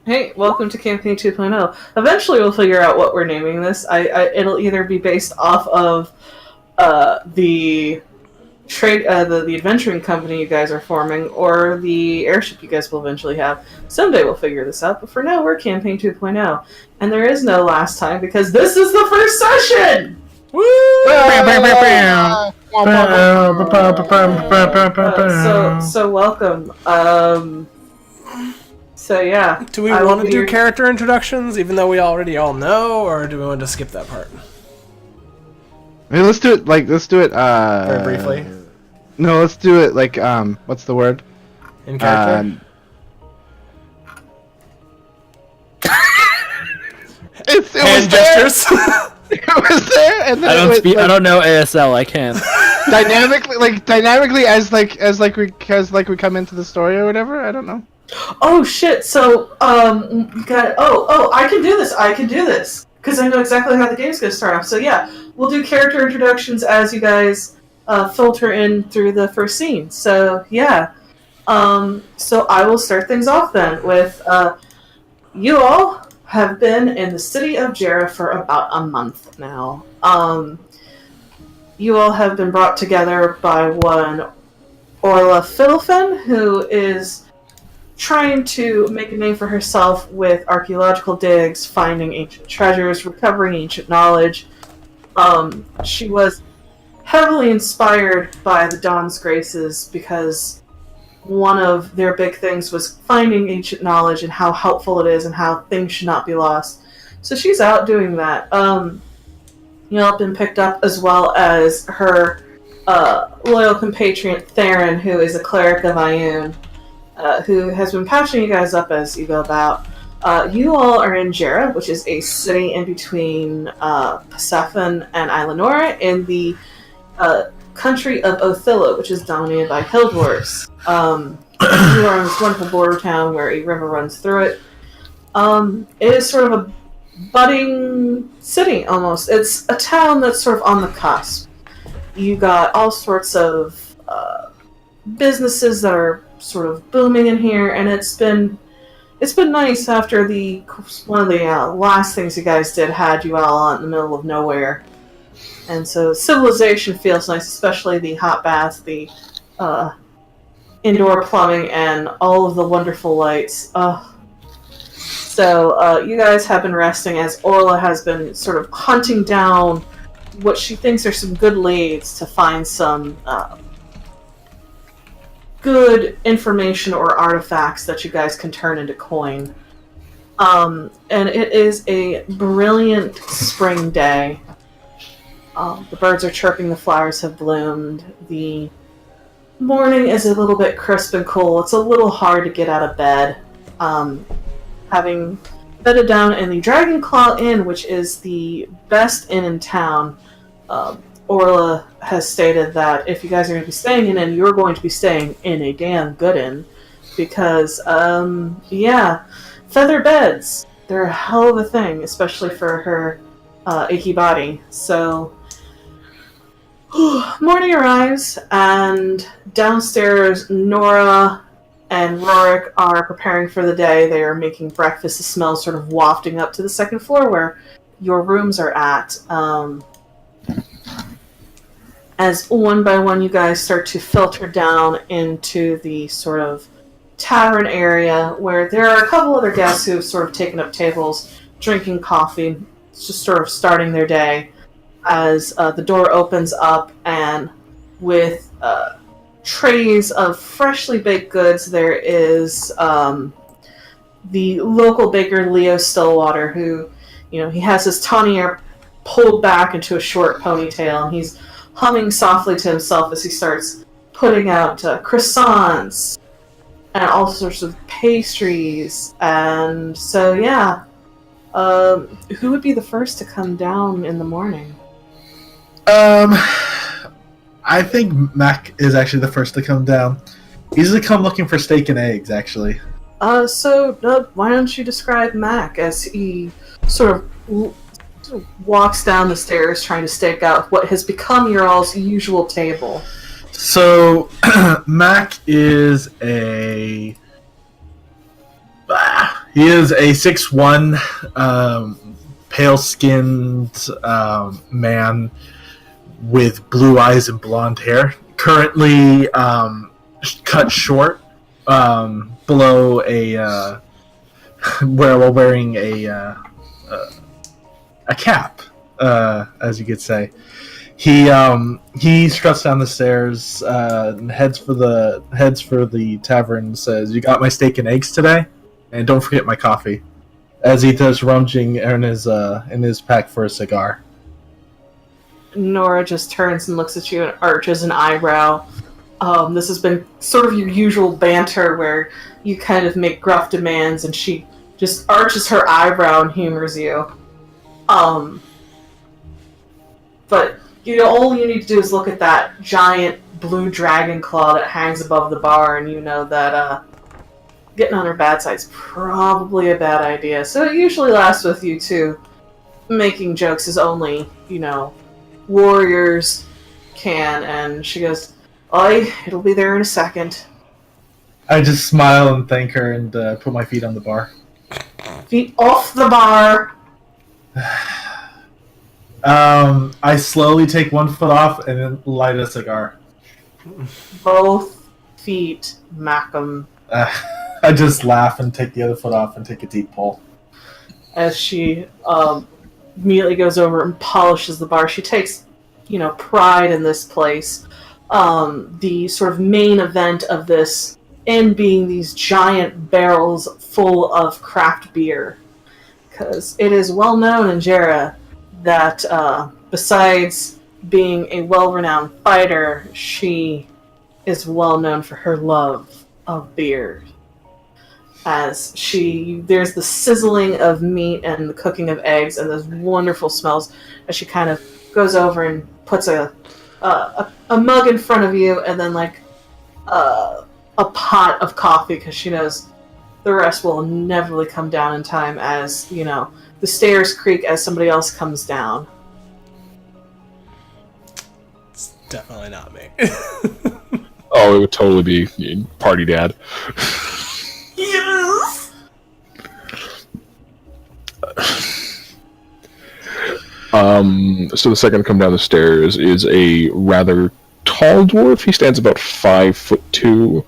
Hey, welcome to Campaign 2.0. Eventually, we'll figure out what we're naming this. It'll either be based off of the the adventuring company you guys are forming, or the airship you guys will eventually have. Someday we'll figure this out, but for now, we're Campaign 2.0, and there is no last time because this is the first session. Woo! So welcome. So yeah. Do we want to do character introductions, even though we already all know, or do we want to skip that part? I mean, let's do it. Very briefly. No, let's do it. What's the word? In character. It Hand gestures. It was there, and then I don't know ASL. I can't. dynamically, as we come into the story or whatever. I don't know. Oh shit! So I can do this because I know exactly how the game's gonna start off. So yeah, we'll do character introductions as you guys filter in through the first scene. So yeah, so I will start things off then with you all have been in the city of Jera for about a month now. You all have been brought together by one Orla Fiddlefen, who is trying to make a name for herself with archaeological digs, finding ancient treasures, recovering ancient knowledge. She was heavily inspired by the Dawn's Graces because one of their big things was finding ancient knowledge and how helpful it is and how things should not be lost. So she's out doing that. You know, been picked up as well as her loyal compatriot Theron, who is a cleric of Ioun. Who has been patching you guys up as you go about. You all are in Jera, which is a city in between Persephone and Ilanora in the country of Othilla, which is dominated by hill dwarves. You are in this wonderful border town where a river runs through it. It is sort of a budding city, almost. It's a town that's sort of on the cusp. You got all sorts of businesses that are sort of booming in here, and it's been nice after one of the last things you guys did had you all out in the middle of nowhere, and so civilization feels nice, especially the hot baths, the indoor plumbing, and all of the wonderful lights. So you guys have been resting as Orla has been sort of hunting down what she thinks are some good leads to find some good information or artifacts that you guys can turn into coin. And it is a brilliant spring day. The birds are chirping, the flowers have bloomed, the morning is a little bit crisp and cool. It's a little hard to get out of bed. Having bedded down in the Dragonclaw Inn, which is the best inn in town, Orla has stated that if you guys are going to be staying in an inn, you're going to be staying in a damn good inn. Because, feather beds, they're a hell of a thing, especially for her achy body. So, morning arrives, and downstairs, Nora and Rorik are preparing for the day. They are making breakfast. The smell sort of wafting up to the second floor where your rooms are at. As one by one you guys start to filter down into the sort of tavern area where there are a couple other guests who have sort of taken up tables, drinking coffee, just sort of starting their day, as the door opens up and with trays of freshly baked goods there is the local baker Leo Stillwater, who, you know, he has his tawny hair pulled back into a short ponytail, and he's humming softly to himself as he starts putting out croissants and all sorts of pastries. And so, yeah, who would be the first to come down in the morning? I think Mac is actually the first to come down. He's to come looking for steak and eggs, actually. So why don't you describe Mac as he sort of walks down the stairs trying to stake out what has become your all's usual table. So, Mac is He is a 6'1", pale-skinned man with blue eyes and blonde hair. Currently cut short below while wearing a cap, as you could say. He struts down the stairs, and heads for the tavern. And says, "You got my steak and eggs today, and don't forget my coffee." As he does rummaging in his pack for a cigar. Nora just turns and looks at you and arches an eyebrow. This has been sort of your usual banter where you kind of make gruff demands and she just arches her eyebrow and humors you. But all you need to do is look at that giant blue dragon claw that hangs above the bar, and you know that getting on her bad side's probably a bad idea. So it usually lasts with you two. Making jokes is only, warriors can, and she goes, "Oi, it'll be there in a second." I just smile and thank her and put my feet on the bar. Feet off the bar! I slowly take one foot off and then light a cigar. Both feet, Macam. I just laugh and take the other foot off and take a deep pull. As she immediately goes over and polishes the bar. She takes, pride in this place. The sort of main event of this inn being these giant barrels full of craft beer. Because it is well known in Jera that besides being a well-renowned fighter, she is well known for her love of beer. As there's the sizzling of meat and the cooking of eggs and those wonderful smells as she kind of goes over and puts a mug in front of you and then a pot of coffee because she knows the rest will inevitably come down in time as, the stairs creak as somebody else comes down. It's definitely not me. Oh, it would totally be Party Dad. Yes! So the second to come down the stairs is a rather tall dwarf. He stands about 5'2".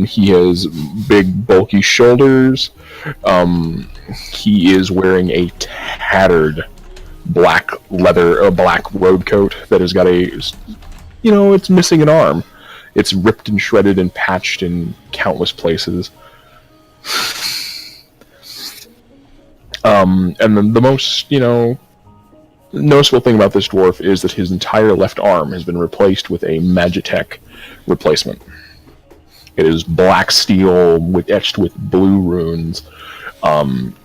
He has big, bulky shoulders. He is wearing a tattered black road coat that has got it's missing an arm. It's ripped and shredded and patched in countless places. And then the most, noticeable thing about this dwarf is that his entire left arm has been replaced with a Magitech replacement. It is black steel etched with blue runes. And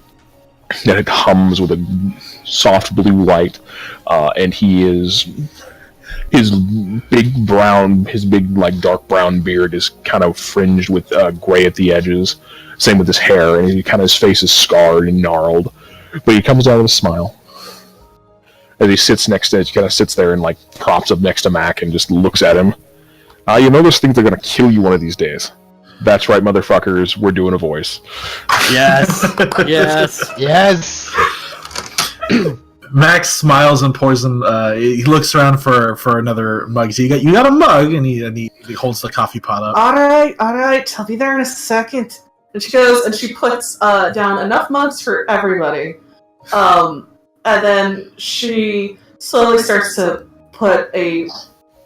it hums with a soft blue light. And his big dark brown beard is kind of fringed with gray at the edges. Same with his hair, and his face is scarred and gnarled. But he comes out with a smile. As he sits there and props up next to Mac and just looks at him. Those things are gonna kill you one of these days. That's right, motherfuckers, we're doing a voice. Yes. Yes. Yes. Max smiles and pours him. He looks around for another mug. So you got a mug, and he holds the coffee pot up. All right, I'll be there in a second. And she goes and she puts down enough mugs for everybody. And then she slowly starts to put a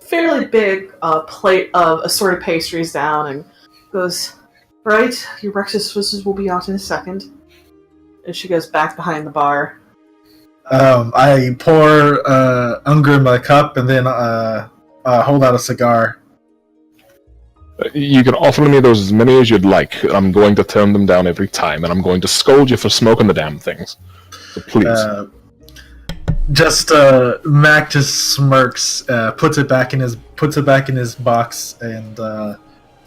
fairly big plate of assorted pastries down and goes, "Right, your breakfast will be out in a second." And she goes back behind the bar. I pour Unger in my cup and then hold out a cigar. You can offer me those as many as you'd like. I'm going to turn them down every time, and I'm going to scold you for smoking the damn things. So please. Mac just smirks, puts it back in his box, and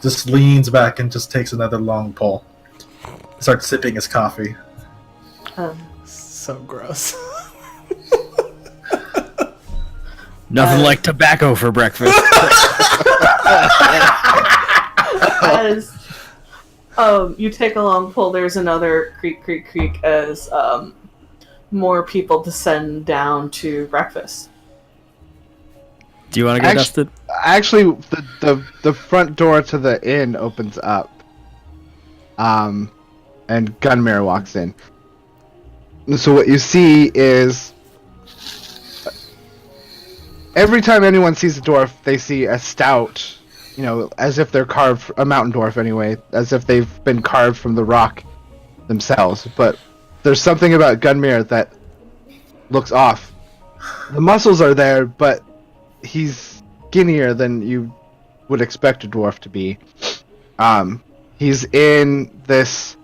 just leans back and just takes another long pull. Starts sipping his coffee. So gross. Nothing like tobacco for breakfast. As You take a long pull. There's another creak as more people descend down to breakfast. Do you want to get dusted? Actually, the front door to the inn opens up. And Gunmare walks in. So what you see is every time anyone sees a dwarf, they see a stout, as if they're carved, a mountain dwarf anyway, as if they've been carved from the rock themselves. But there's something about Gunmare that looks off. The muscles are there, but he's skinnier than you would expect a dwarf to be. He's in this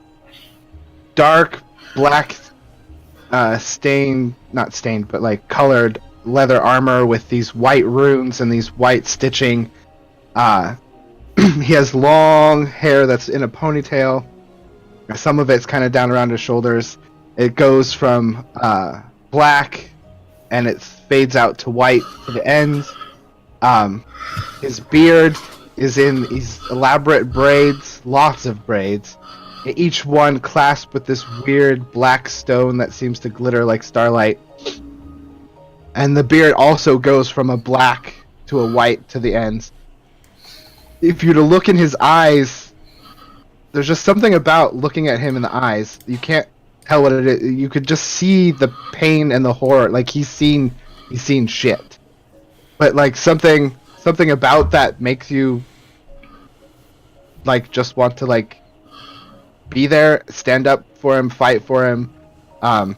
dark black not stained, but like colored leather armor with these white runes and these white stitching. He has long hair that's in a ponytail. Some of it's kind of down around his shoulders. It goes from black and it fades out to white to the ends. His beard is in these elaborate braids, lots of braids. Each one clasped with this weird black stone that seems to glitter like starlight. And the beard also goes from a black to a white to the ends. If you were to look in his eyes, there's just something about looking at him in the eyes. You can't tell what it is. You could just see the pain and the horror. Like he's seen shit. But like something about that makes you like just want to like be there, stand up for him, fight for him. So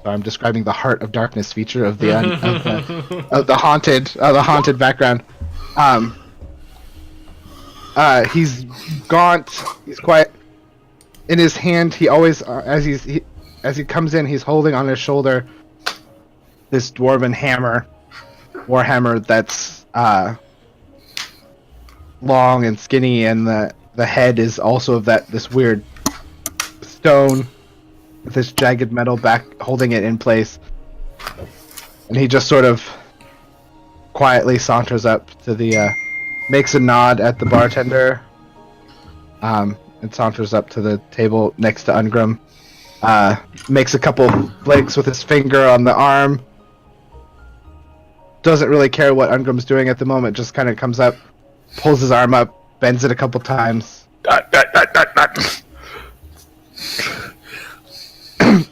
I'm describing the Heart of Darkness feature of the of the haunted background. He's gaunt. He's quiet. In his hand, he always as he comes in, he's holding on his shoulder this dwarven warhammer that's long and skinny, and the head is also of this weird stone with this jagged metal back holding it in place. And he just sort of quietly saunters up to the makes a nod at the bartender, and saunters up to the table next to Ungrim, makes a couple flicks with his finger on the arm, doesn't really care what Ungrim's doing at the moment, just kind of comes up, pulls his arm up, bends it a couple times,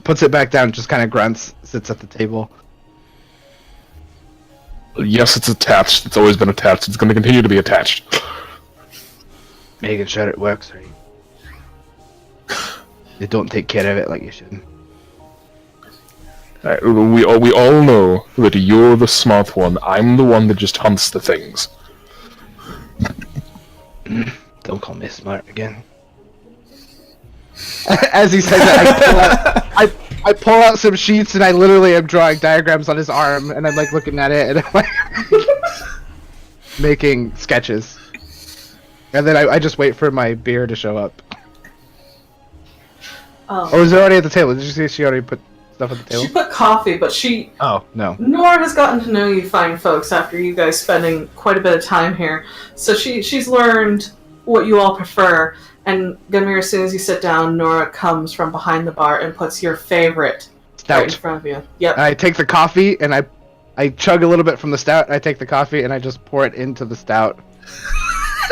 puts it back down, just kind of grunts, sits at the table. Yes, it's attached. It's always been attached. It's going to continue to be attached. Making sure it works right. You don't take care of it like you should. We all know that you're the smart one. I'm the one that just hunts the things. Don't call me smart again. As he says that, I pull out some sheets and I literally am drawing diagrams on his arm, and I'm like looking at it and I'm like making sketches. And then I just wait for my beer to show up. Or is it already at the table? Did you see she already put stuff at the table? She put coffee, but Oh, no. Nora has gotten to know you fine folks after you guys spending quite a bit of time here. So she's learned what you all prefer. And Gunmare, as soon as you sit down, Nora comes from behind the bar and puts your favorite Stout. right in front of you. Yep. I take the coffee and I chug a little bit from the stout. I take the coffee and I just pour it into the stout.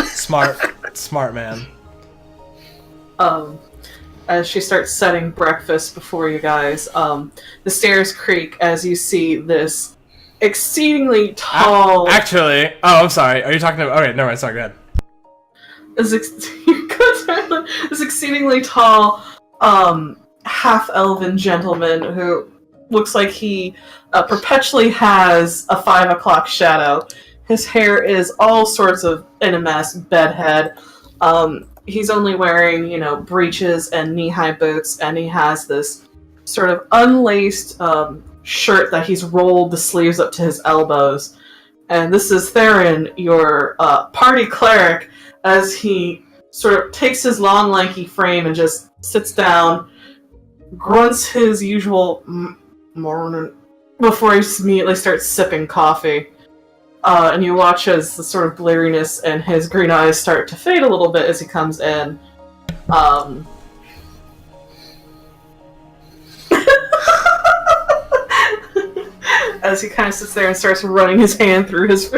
Smart man. As she starts setting breakfast before you guys, the stairs creak as you see this exceedingly tall... Actually, I'm sorry. Are you talking about... Okay, never mind. Sorry, go ahead. This exceedingly tall, half-elven gentleman who looks like he perpetually has a 5 o'clock shadow. His hair is all sorts of in a mess, bedhead. He's only wearing, breeches and knee-high boots, and he has this sort of unlaced shirt that he's rolled the sleeves up to his elbows. And this is Theron, your party cleric, as he sort of takes his long, lanky frame and just sits down, grunts his usual morning before he immediately starts sipping coffee. And you watch as the sort of bleariness in his green eyes start to fade a little bit as he comes in. As he kind of sits there and starts running his hands through his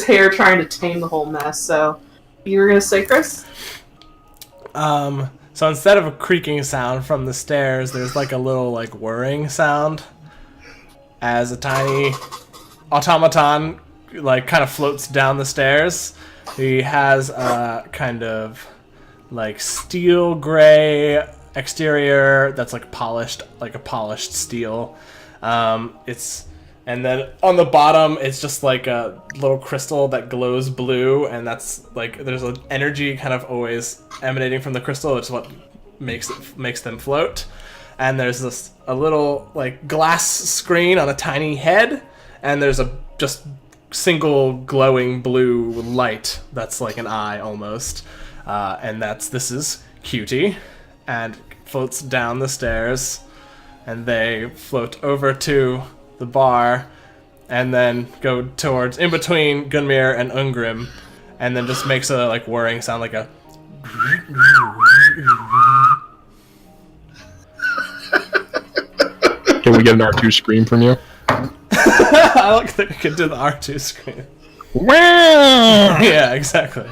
hair, trying to tame the whole mess. So, you were gonna say, Chris? So instead of a creaking sound from the stairs, there's like a little like whirring sound as a tiny automaton like kind of floats down the stairs. He has a kind of like steel gray exterior that's like polished, like a polished steel. And then on the bottom, it's just like a little crystal that glows blue, and that's like there's an energy kind of always emanating from the crystal, which is what makes them float. And there's a little like glass screen on a tiny head, and there's a just single glowing blue light that's like an eye almost, and this is Cutie, and floats down the stairs, and they float over to the bar, and then go towards in between Gunmir and Ungrim, and then just makes a like whirring sound, like a. Can we get an R2 scream from you? I like that we could do the R2 scream. Wow! Yeah, exactly.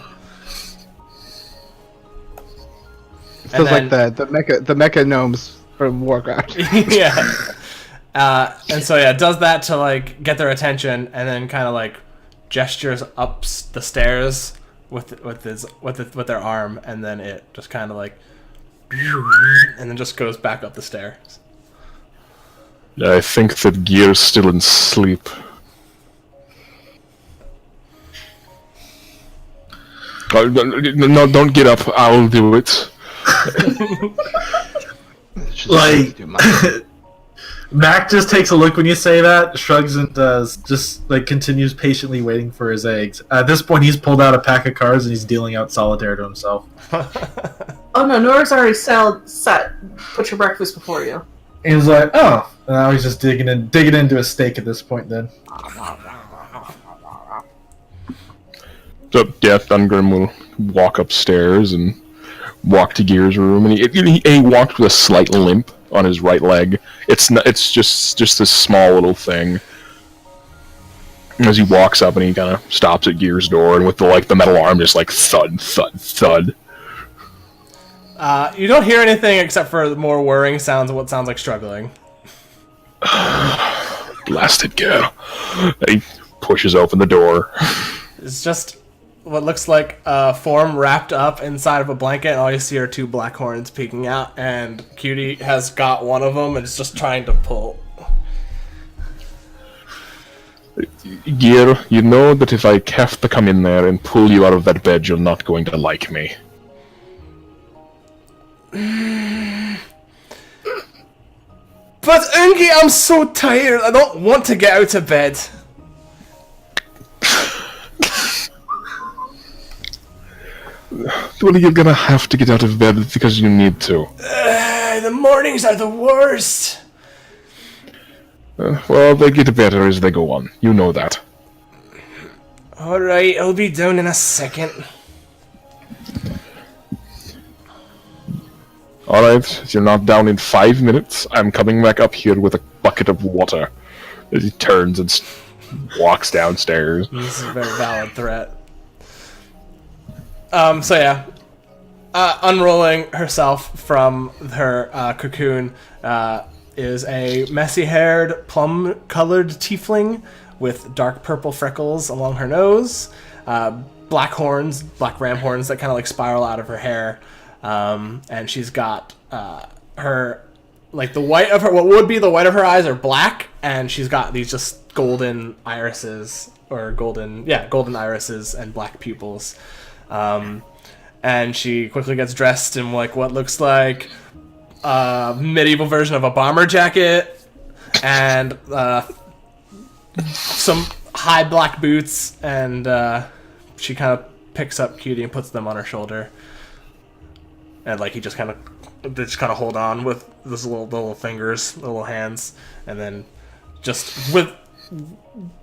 Feels like the mecha gnomes from Warcraft. Yeah. And so yeah, does that to like get their attention, and then kind of like gestures up the stairs with their arm, and then it just kind of like, and then just goes back up the stairs. I think that Gear's still in sleep. No, don't get up. I'll do it. Like, Mac just takes a look when you say that, shrugs, and just like continues patiently waiting for his eggs. At this point, he's pulled out a pack of cards and he's dealing out solitaire to himself. Oh no, Nora's already set. Put your breakfast before you. And he's like, oh, and now he's just digging into a steak at this point. Then, So yeah, Ungrim will walk upstairs and walk to Gear's room, and he walked with a slight limp on his right leg. It's just this small little thing. As he walks up and he kind of stops at Gear's door, and with the metal arm just like thud, thud, thud. You don't hear anything except for more whirring sounds of what sounds like struggling. Blasted Gear. He pushes open the door. It's just what looks like a form wrapped up inside of a blanket, and all you see are two black horns peeking out, and Cutie has got one of them and is just trying to pull. Gear, you know that if I have to come in there and pull you out of that bed, you're not going to like me. But Ungi, I'm so tired. I don't want to get out of bed. Well, you're gonna have to get out of bed because you need to. The mornings are the worst. Well, they get better as they go on. You know that. Alright, I'll be down in a second. Alright, if you're not down in 5 minutes, I'm coming back up here with a bucket of water. As he turns and walks downstairs. This is a very valid threat. So yeah. Unrolling herself from her cocoon is a messy-haired, plum-colored tiefling with dark purple freckles along her nose, black horns, black ram horns that kind of like spiral out of her hair, and she's got her, like the white of her, what would be the white of her eyes are black, and she's got these just golden irises, or golden irises and black pupils. And she quickly gets dressed in like what looks like a medieval version of a bomber jacket and some high black boots, and she kind of picks up Cutie and puts them on her shoulder, and like he just kind of hold on with those little fingers, little hands, and then just with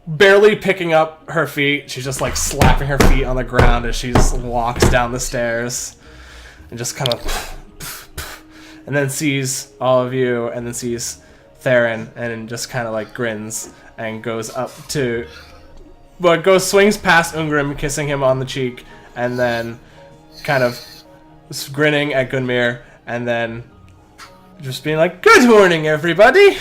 barely picking up her feet, she's just like slapping her feet on the ground as she just walks down the stairs. and just kind of, and then sees all of you, and then sees Theron, and just kind of like grins and goes up to, swings past Ungrim, kissing him on the cheek, and then kind of grinning at Gunmir, and then just being like, "Good morning, everybody."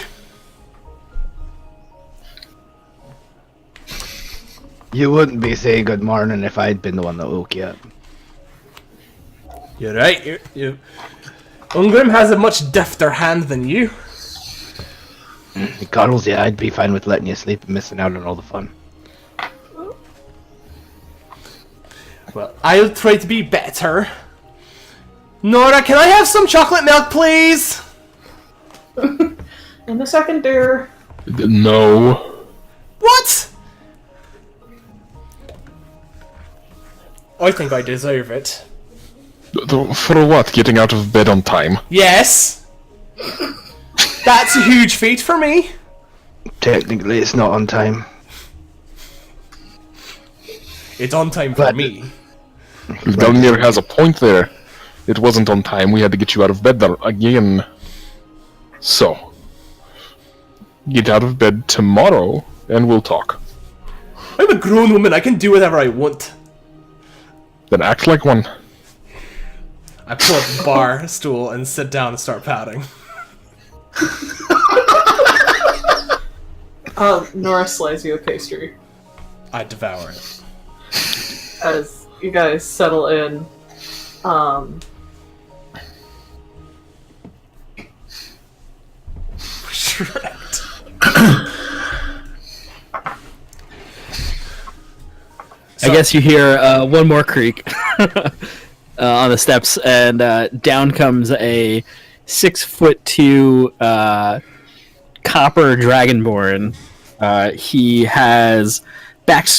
You wouldn't be saying good morning if I'd been the one that woke you up. You're right. Ungrim has a much defter hand than you. He cuddles you, I'd be fine with letting you sleep and missing out on all the fun. Well, I'll try to be better. Nora, can I have some chocolate milk, please? In a second, dear. No. What? I think I deserve it. For what? Getting out of bed on time? Yes. That's a huge feat for me. Technically, it's not on time. It's on time for But- me. Gunmir has a point there. It wasn't on time. We had to get you out of bed there again. So, get out of bed tomorrow, and we'll talk. I'm a grown woman. I can do whatever I want. Then act like one. I pull up a bar stool and sit down and start pouting. Nora slides you a pastry I devour it. as you guys settle in. I guess you hear one more creak on the steps, and down comes a 6'2" copper dragonborn. He has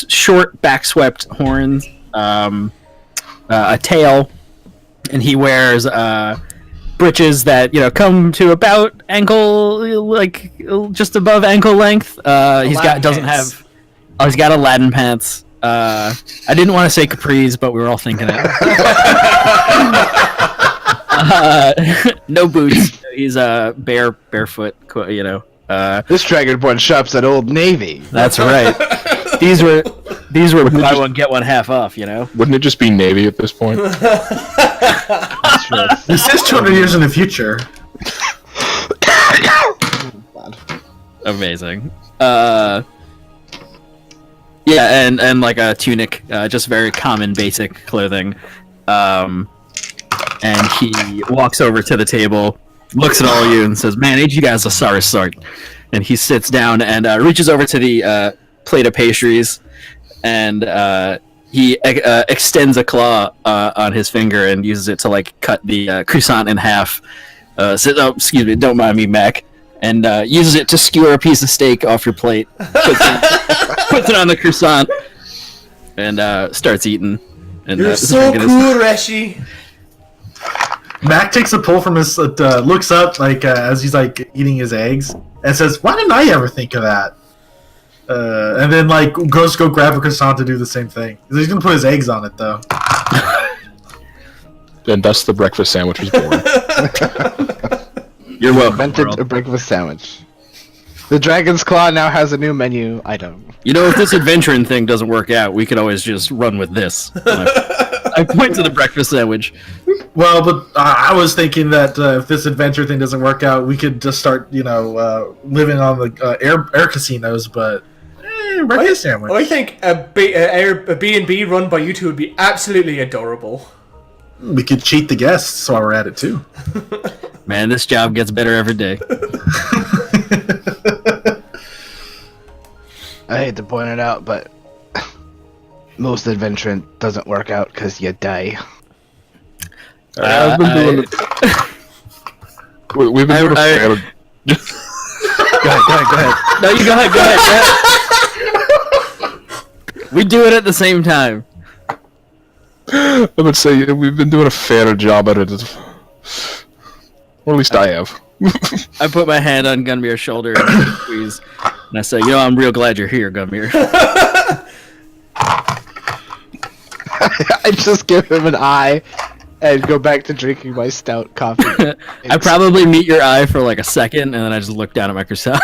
short, back-swept horns, a tail, and he wears breeches that come to about ankle, like just above ankle length. He's got Aladdin pants. I didn't want to say capris, but we were all thinking it. No boots. He's barefoot. This Dragonborn shops at Old Navy. That's right. These were buy one get one half off. Wouldn't it just be Navy at this point? That's true. This is 200 years in the future. Amazing. Yeah, and like a tunic, just very common, basic clothing. And he walks over to the table, looks at all of you, and says, "Man, ain't you guys a sorry sort?" And he sits down and reaches over to the plate of pastries, and he extends a claw on his finger and uses it to like cut the croissant in half. Says, "Oh, excuse me, don't mind me, Mac." And uses it to skewer a piece of steak off your plate. Puts it on the croissant and starts eating. And, You're so cool, Reshi. Mac takes a pull from his, looks up as he's eating his eggs, and says, "Why didn't I ever think of that?" And then goes to go grab a croissant to do the same thing. He's gonna put his eggs on it though. And thus the breakfast sandwich was born. You're welcome. Invented World. a breakfast sandwich. The Dragon's Claw now has a new menu item. If this adventuring thing doesn't work out, we could always just run with this. I point to the breakfast sandwich. Well, but I was thinking that if this adventure thing doesn't work out, we could just start, living on the air casinos. But breakfast sandwich. I think a B&B run by you two would be absolutely adorable. We could cheat the guests while we're at it too. Man, this job gets better every day. I hate to point it out, but most adventuring doesn't work out because you die. I've been doing it. We've been doing a fair. Go ahead. No, you go ahead. Go ahead. We do it at the same time. I would say we've been doing a fair job at it. Or at least I have. I put my hand on Gunmir's shoulder and squeeze, and I say, "I'm real glad you're here, Gunmir." I just give him an eye, and go back to drinking my stout coffee. I probably meet your eye for like a second, and then I just look down at my croissant.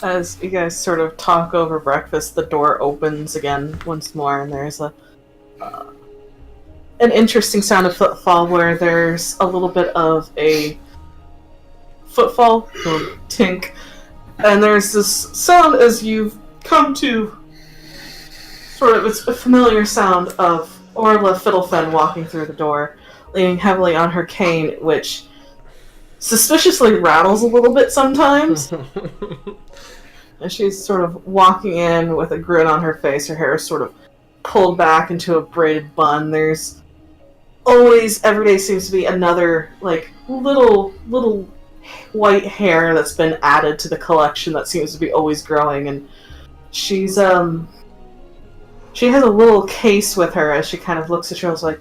As you guys sort of talk over breakfast, the door opens again once more, and there's an interesting sound of footfall where there's a little bit of a footfall, tink, and there's this sound as you've come to sort of, it's a familiar sound of Orla Fiddlefen walking through the door, leaning heavily on her cane, which suspiciously rattles a little bit sometimes. And she's sort of walking in with a grin on her face, her hair is sort of pulled back into a braided bun. There's always, every day seems to be another, like, little white hair that's been added to the collection that seems to be always growing, and she's, she has a little case with her as she kind of looks at you and is like,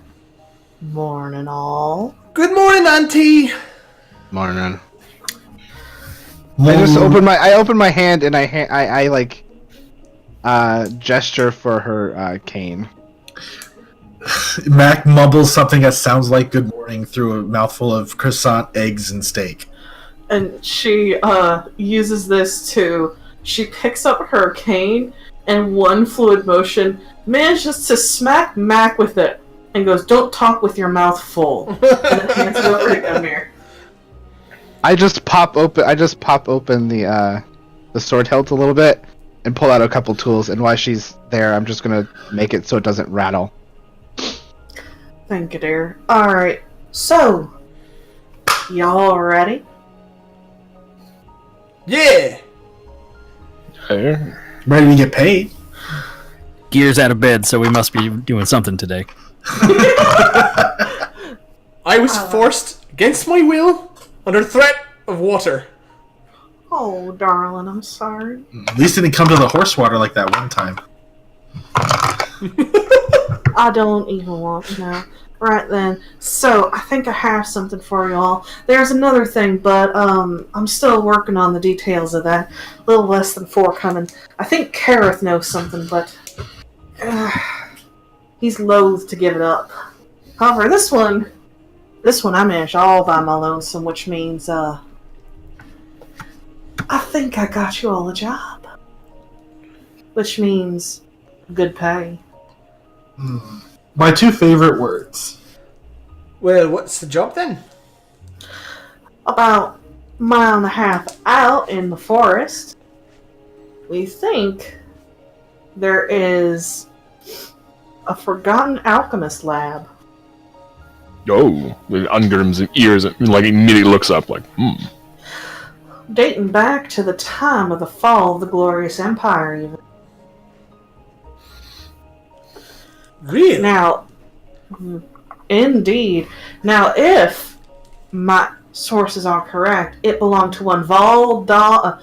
"Morning, all." Good morning, Auntie. Morning. I just open my hand and I like gesture for her cane. Mac mumbles something that sounds like good morning through a mouthful of croissant, eggs, and steak. And she uses this to, she picks up her cane and one fluid motion manages to smack Mac with it and goes, "Don't talk with your mouth full." And then hands it over to Gunmir. I just pop open the sword hilt a little bit and pull out a couple tools, and while she's there, I'm just gonna make it so it doesn't rattle. Thank you, dear. Alright, so, y'all ready? Yeah. Okay. Ready to get paid? Gear's out of bed, so we must be doing something today. I was forced against my will under threat of water. Oh, darling, I'm sorry. At least it didn't come to the horse water like that one time. I don't even want to know. Right then, so I think I have something for y'all. There's another thing, but I'm still working on the details of that. A little less than forthcoming. I think Kareth knows something, but he's loath to give it up. However, this one I managed all by my lonesome, which means I think I got you all a job, which means good pay. My two favorite words. Well, what's the job then? About a mile and a half out in the forest, we think there is a forgotten alchemist lab. Oh, with Ungrim's ears, like immediately looks up, like, Dating back to the time of the fall of the Glorious Empire, even. Really? Now, indeed. Now, if my sources are correct, it belonged to one Vondal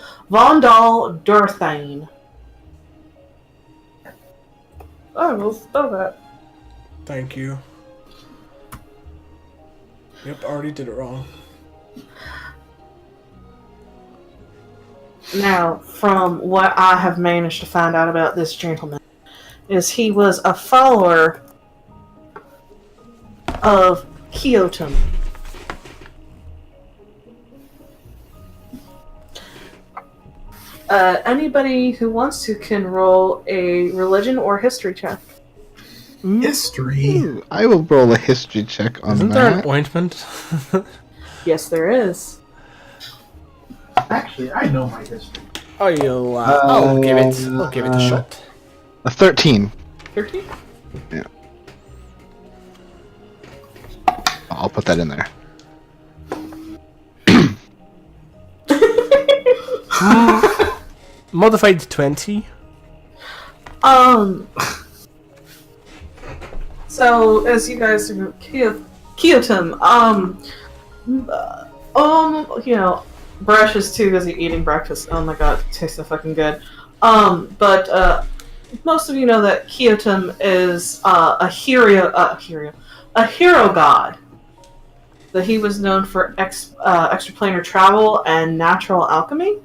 Durthane. I will spell that. Thank you. Yep, already did it wrong. Now, from what I have managed to find out about this gentleman, is he was a follower of Kyotum. Anybody who wants to can roll a religion or history check. History. Ooh, I will roll a history check on Isn't there that. an ointment? Yes, there is. Actually, I know my history. I'll give it a shot. A 13. 13? I'll put that in there. Modified 20. So, as you guys know, Kyotum, you know, Brush is too busy eating breakfast. Oh my god, it tastes so fucking good. But most of you know that Kyotum is a hero god. That he was known for extraplanar travel and natural alchemy.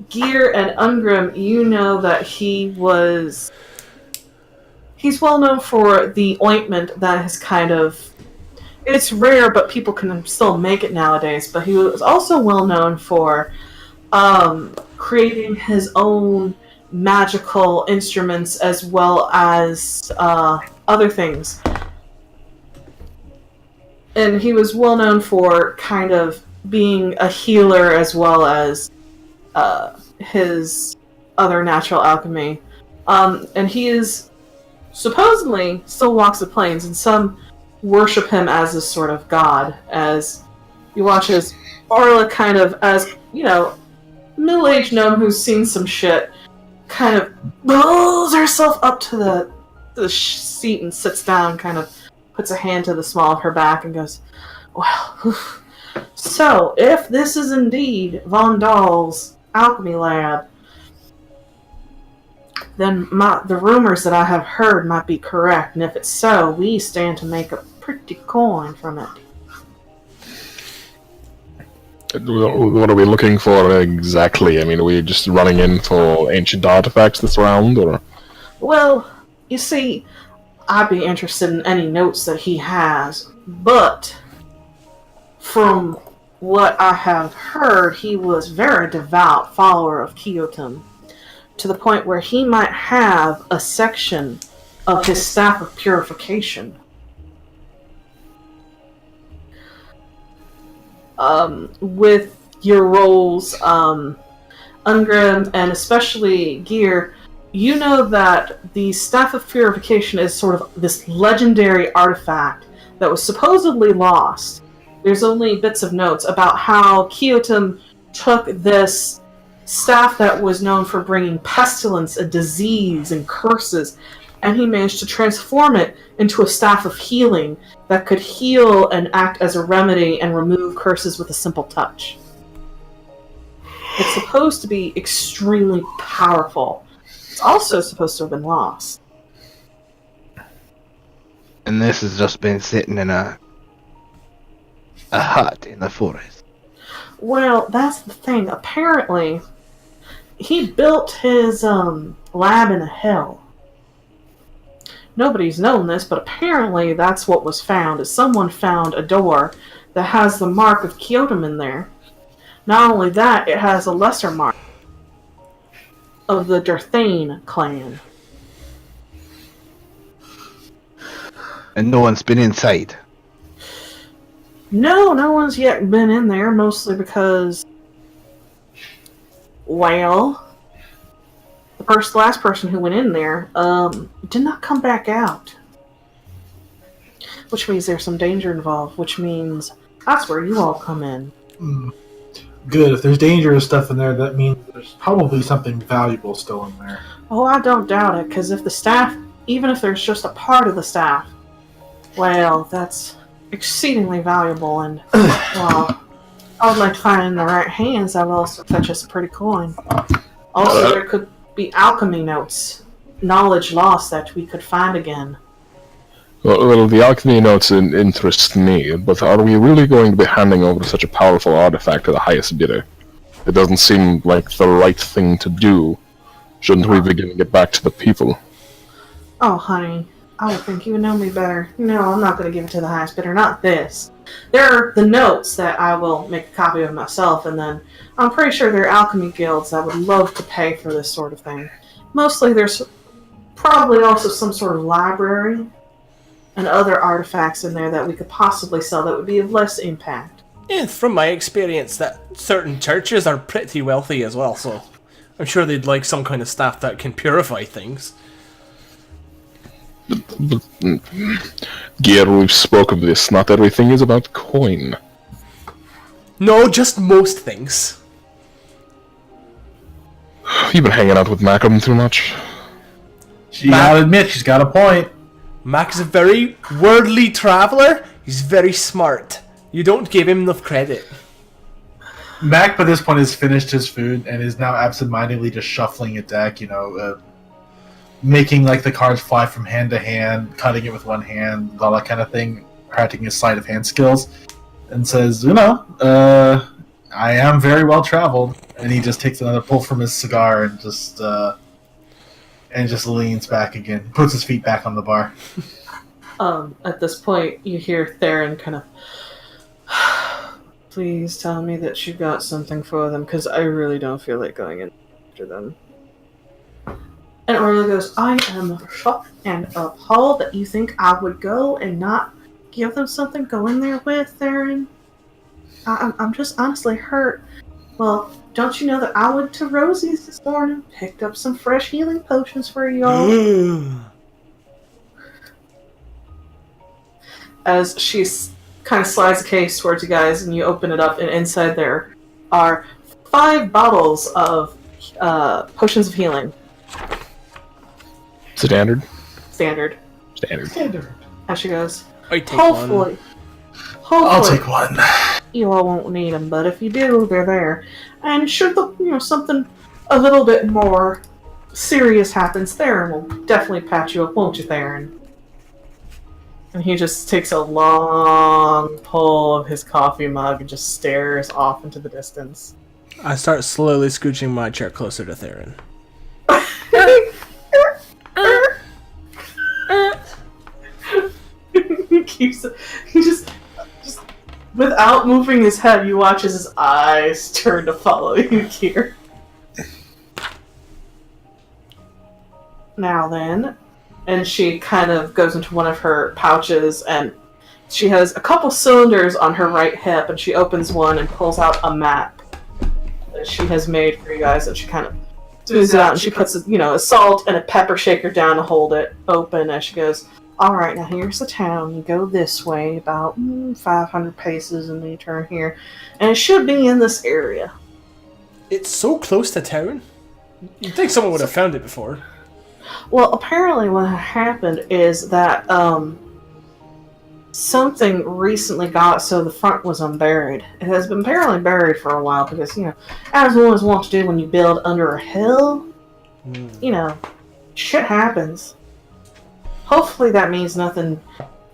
Gear and Ungrim, you know that he was he's well known for the ointment that has kind of. It's rare, but people can still make it nowadays. But he was also well known for creating his own magical instruments as well as other things. And he was well known for kind of being a healer as well as his other natural alchemy. And he is supposedly still walks the plains, and some worship him as a sort of god. As you watch as Orla kind of, as, you know, middle-aged gnome who's seen some shit, kind of rolls herself up to the seat and sits down, kind of puts a hand to the small of her back and goes, well, so if this is indeed Von Dahl's alchemy lab, then the rumors that I have heard might be correct, and if it's so, we stand to make a pretty coin from it. What are we looking for exactly? I mean, are we just running in for ancient artifacts this round, or? Well, you see, I'd be interested in any notes that he has, but from what I have heard, he was a very devout follower of Kyotum, to the point where he might have a section of his staff of purification. With your roles, Ungrim, and especially Gear, you know that the Staff of Purification is sort of this legendary artifact that was supposedly lost. There's only bits of notes about how Kyotum took this staff that was known for bringing pestilence and disease and curses, and he managed to transform it into a staff of healing that could heal and act as a remedy and remove curses with a simple touch. It's supposed to be extremely powerful. It's also supposed to have been lost. And this has just been sitting in a hut in the forest. Well, that's the thing. Apparently, he built his lab in a hill. Nobody's known this, but apparently that's what was found, is someone found a door that has the mark of Kyotum in there. Not only that, it has a lesser mark of the Durthane clan. And no one's been inside. No one's yet been in there, mostly because, well, the last person who went in there did not come back out. Which means there's some danger involved, which means that's where you all come in. Good. If there's dangerous stuff in there, that means there's probably something valuable still in there. Oh, I don't doubt it, because if the staff, even if there's just a part of the staff, well, that's exceedingly valuable, and, well, I would like to find it in the right hands. That will also fetch us a pretty coin. Also, there could be alchemy notes, knowledge lost that we could find again. Well, the alchemy notes interest me, but are we really going to be handing over such a powerful artifact to the highest bidder? It doesn't seem like the right thing to do. Shouldn't we be giving it back to the people? Oh, honey, I would think you would know me better. No, I'm not going to give it to the highest bidder, not this. There are the notes that I will make a copy of myself, and then I'm pretty sure there are alchemy guilds that would love to pay for this sort of thing. Mostly there's probably also some sort of library and other artifacts in there that we could possibly sell that would be of less impact. Yeah, from my experience, that certain churches are pretty wealthy as well, so I'm sure they'd like some kind of staff that can purify things. Gear, we've spoke of this. Not everything is about coin. No, just most things. You've been hanging out with Macam too much. You gotta admit, she's got a point. Mac is a very worldly traveler. He's very smart. You don't give him enough credit. Mac, by this point, has finished his food and is now absentmindedly just shuffling a deck, making like the cards fly from hand to hand, cutting it with one hand, all that kind of thing, practicing his sleight of hand skills, and says, I am very well traveled. And he just takes another pull from his cigar and just and just leans back again, puts his feet back on the bar. At this point, you hear Theron kind of, please tell me that you got something for them, because I really don't feel like going in after them. And Orla goes, I am shocked and appalled that you think I would go and not give them something to go in there with, Theron. I'm just honestly hurt. Well, don't you know that I went to Rosie's this morning, picked up some fresh healing potions for y'all? As she kind of slides the case towards you guys, and you open it up, and inside there are 5 bottles of potions of healing. Standard. Standard. As she goes, I take hopefully, I'll take one. you all won't need them, but if you do, they're there. And should something a little bit more serious happens, Theron will definitely patch you up, won't you, Theron? And he just takes a long pull of his coffee mug and just stares off into the distance. I start slowly scooching my chair closer to Theron. He just without moving his head, you watch as his eyes turn to follow you here. Now then, and she kind of goes into one of her pouches, and she has a couple cylinders on her right hip, and she opens one and pulls out a map that she has made for you guys, and she kind of smooths it out, and she puts a salt and a pepper shaker down to hold it open as she goes, alright, now here's the town. You go this way about 500 paces, and then you turn here, and it should be in this area. It's so close to town. You'd think someone would have found it before. Well, apparently what happened is that something recently got so the front was unburied. It has been apparently buried for a while because, as one always wants to do when you build under a hill, shit happens. Hopefully that means nothing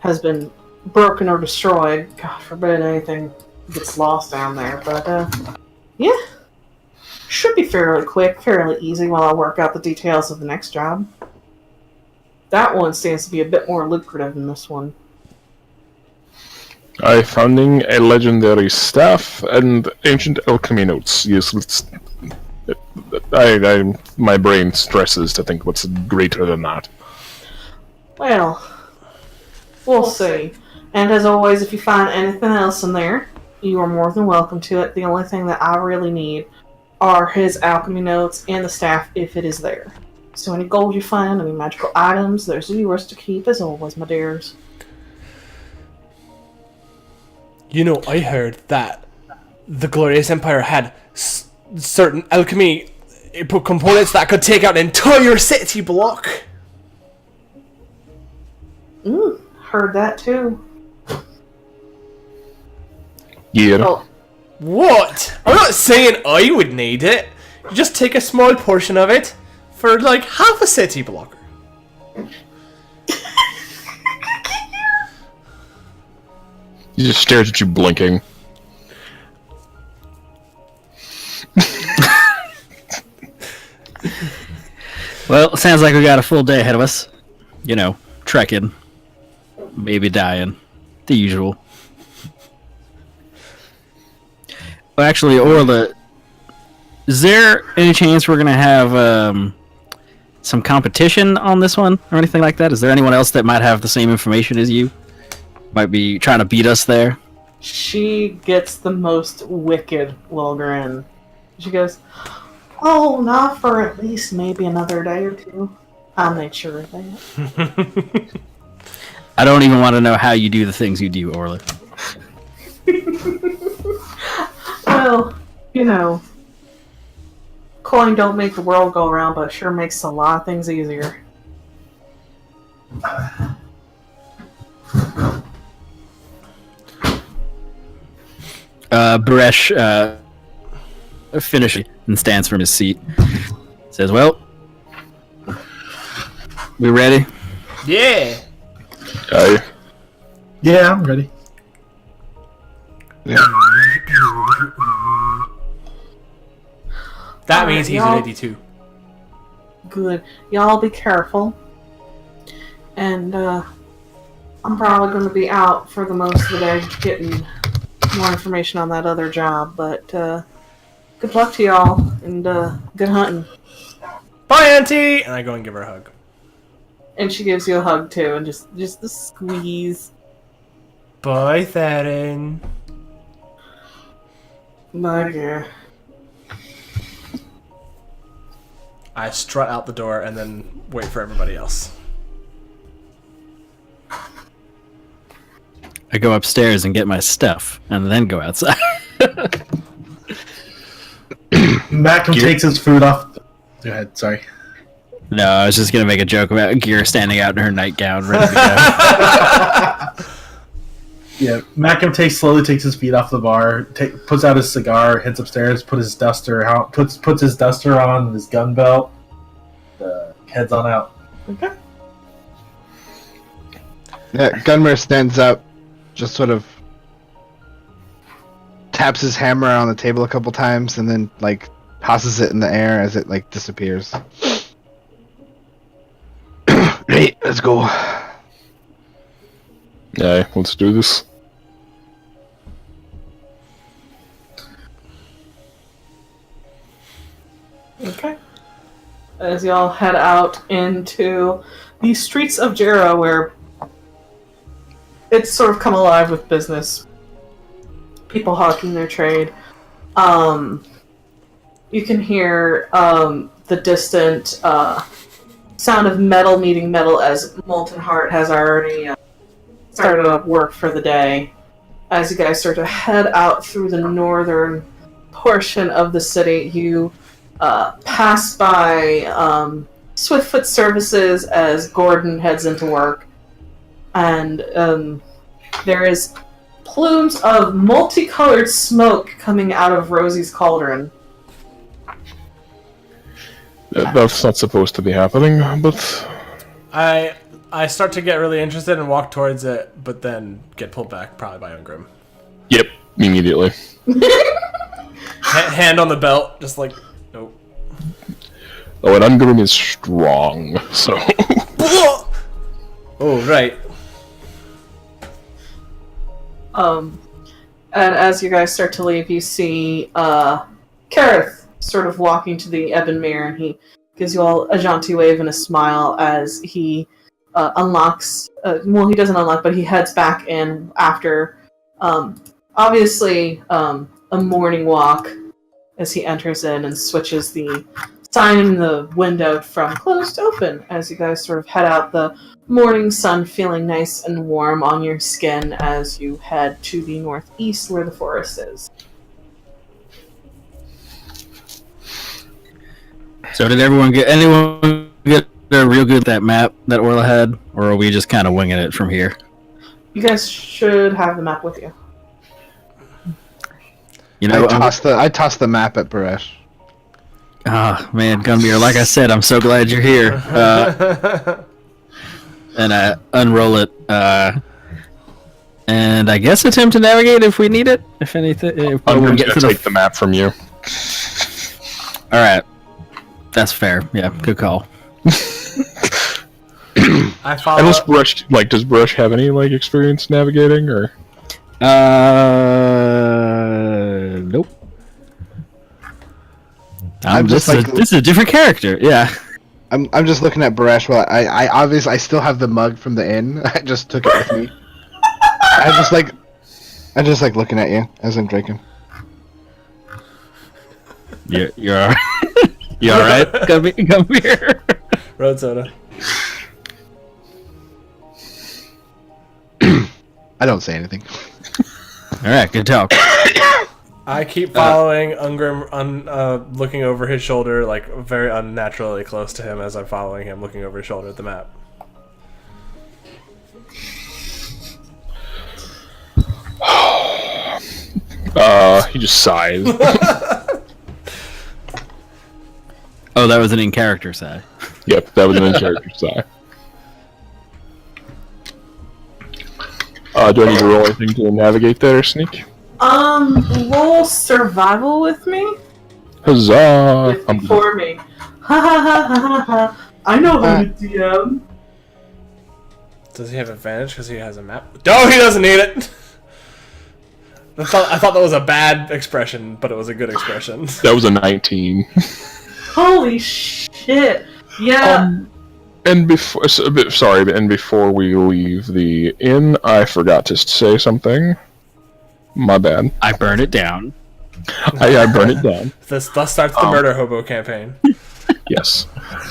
has been broken or destroyed. God forbid anything gets lost down there. But, yeah. Should be fairly quick, fairly easy while I work out the details of the next job. That one stands to be a bit more lucrative than this one. I founding a legendary staff and ancient alchemy notes. Yes, my brain stresses to think what's greater than that. Well, we'll see. And as always, if you find anything else in there, you are more than welcome to it. The only thing that I really need are his alchemy notes and the staff, if it is there. So any gold you find, any magical items, those are yours to keep as always, my dears. I heard that the Glorious Empire had certain alchemy components that could take out an entire city block. Heard that too. Yeah. Oh, What? I'm not saying I would need it. You just take a small portion of it for like half a city blocker. He just stares at you blinking. Well, sounds like we got a full day ahead of us. Trekking, maybe dying, the usual. Well, actually, Orla, is there any chance we're gonna have some competition on this one or anything like that? Is there anyone else that might have the same information as you? Might be trying to beat us there? she gets the most wicked little grin. She goes, "Oh, not for at least maybe another day or two. I'll make sure of that." I don't even want to know how you do the things you do, Orla. Well, you know, coin don't make the world go round, but it sure makes a lot of things easier. Baresh finishes and stands from his seat. Says, "Well, we ready?" Yeah. Yeah, I'm ready. That means he's y'all. ready too. Good. Y'all be careful. And, I'm probably going to be out for the most of the day getting more information on that other job, but, good luck to y'all, and, good hunting. Bye, Auntie! And I go and give her a hug. And she gives you a hug, too, and just the squeeze. Bye, Theron. My dear. I strut out the door and then wait for everybody else. I go upstairs and get my stuff, and then go outside. Malcolm takes his food off. Go ahead, sorry. No, I was just gonna make a joke about Gear standing out in her nightgown, ready to go. Yeah, Malcolm slowly takes his feet off the bar, puts out his cigar, heads upstairs, puts his duster on, and his gun belt, heads on out. Okay. Yeah, Gunmer stands up, just sort of taps his hammer on the table a couple times, and then like tosses it in the air as it like disappears. Right, let's go. Yeah, let's do this. Okay. As y'all head out into the streets of Jera, where it's sort of come alive with business, people hawking their trade. You can hear the distant sound of metal meeting metal as Molten Heart has already started up work for the day. As you guys start to head out through the northern portion of the city, you pass by Swiftfoot Services as Gordon heads into work, and there is plumes of multicolored smoke coming out of Rosie's cauldron. That's not supposed to be happening, but I start to get really interested and walk towards it, but then get pulled back, probably by Ungrim. yep, immediately. Hand on the belt, just like, nope. Oh, and Ungrim is strong, so... Oh, right. And as you guys start to leave, you see Kareth sort of walking to the ebon mirror, and he gives you all a jaunty wave and a smile as he unlocks. Well, he doesn't unlock, but he heads back in after, obviously, a morning walk as he enters in and switches the sign in the window from closed to open as you guys sort of head out, the morning sun feeling nice and warm on your skin as you head to the northeast where the forest is. So did anyone get a real good at that map that Orla had, or are we just kind of winging it from here? You guys should have the map with you. You know, I tossed the map at Baresh. ah, man, Gunmere, like I said, I'm so glad you're here. And I unroll it, and I guess attempt to navigate if we need it. If anything, if we Ungrim's get gonna to take the map from you. All right, that's fair. Yeah, good call. I follow. And does Brush have any, like, experience navigating, or...? Nope. I'm just like- this is a different character. Yeah. I'm just looking at Baresh. Well, I obviously I still have the mug from the inn. I just took it with me. I'm just like looking at you as I'm drinking. You're all right. You all right? Come here. Road soda. I don't say anything. All right, good talk. I keep following Ungrim, looking over his shoulder, like very unnaturally close to him as I'm following him, looking over his shoulder at the map. He just sighs. Oh, that was an in-character sigh. Yep, that was an in-character sigh. Do I need to roll anything to navigate that or sneak? Roll survival with me. Huzzah! I'm For me. Ha ha ha ha ha ha. I know how to DM. Does he have advantage because he has a map? No, he doesn't need it! I thought that was a bad expression, but it was a good expression. That was a 19. Holy shit. Yeah. And before we leave the inn, I forgot to say something. My bad. I burn it down. I burn it down. Thus starts the murder hobo campaign. Yes.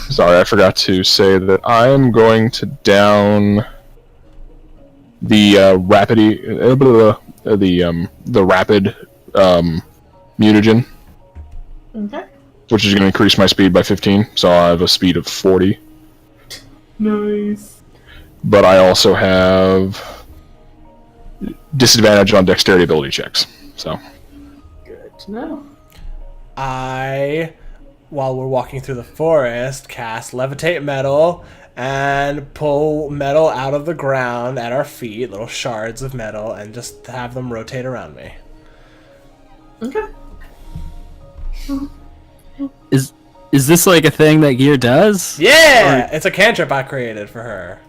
Sorry, I forgot to say that I am going to down the rapid mutagen, Okay. which is going to increase my speed by 15, so I have a speed of 40. Nice. But I also have disadvantage on dexterity ability checks. So Good to know. While we're walking through the forest, cast Levitate Metal and pull metal out of the ground at our feet, little shards of metal, and just have them rotate around me. Okay. Is this like a thing that Gear does? Yeah! It's a cantrip I created for her.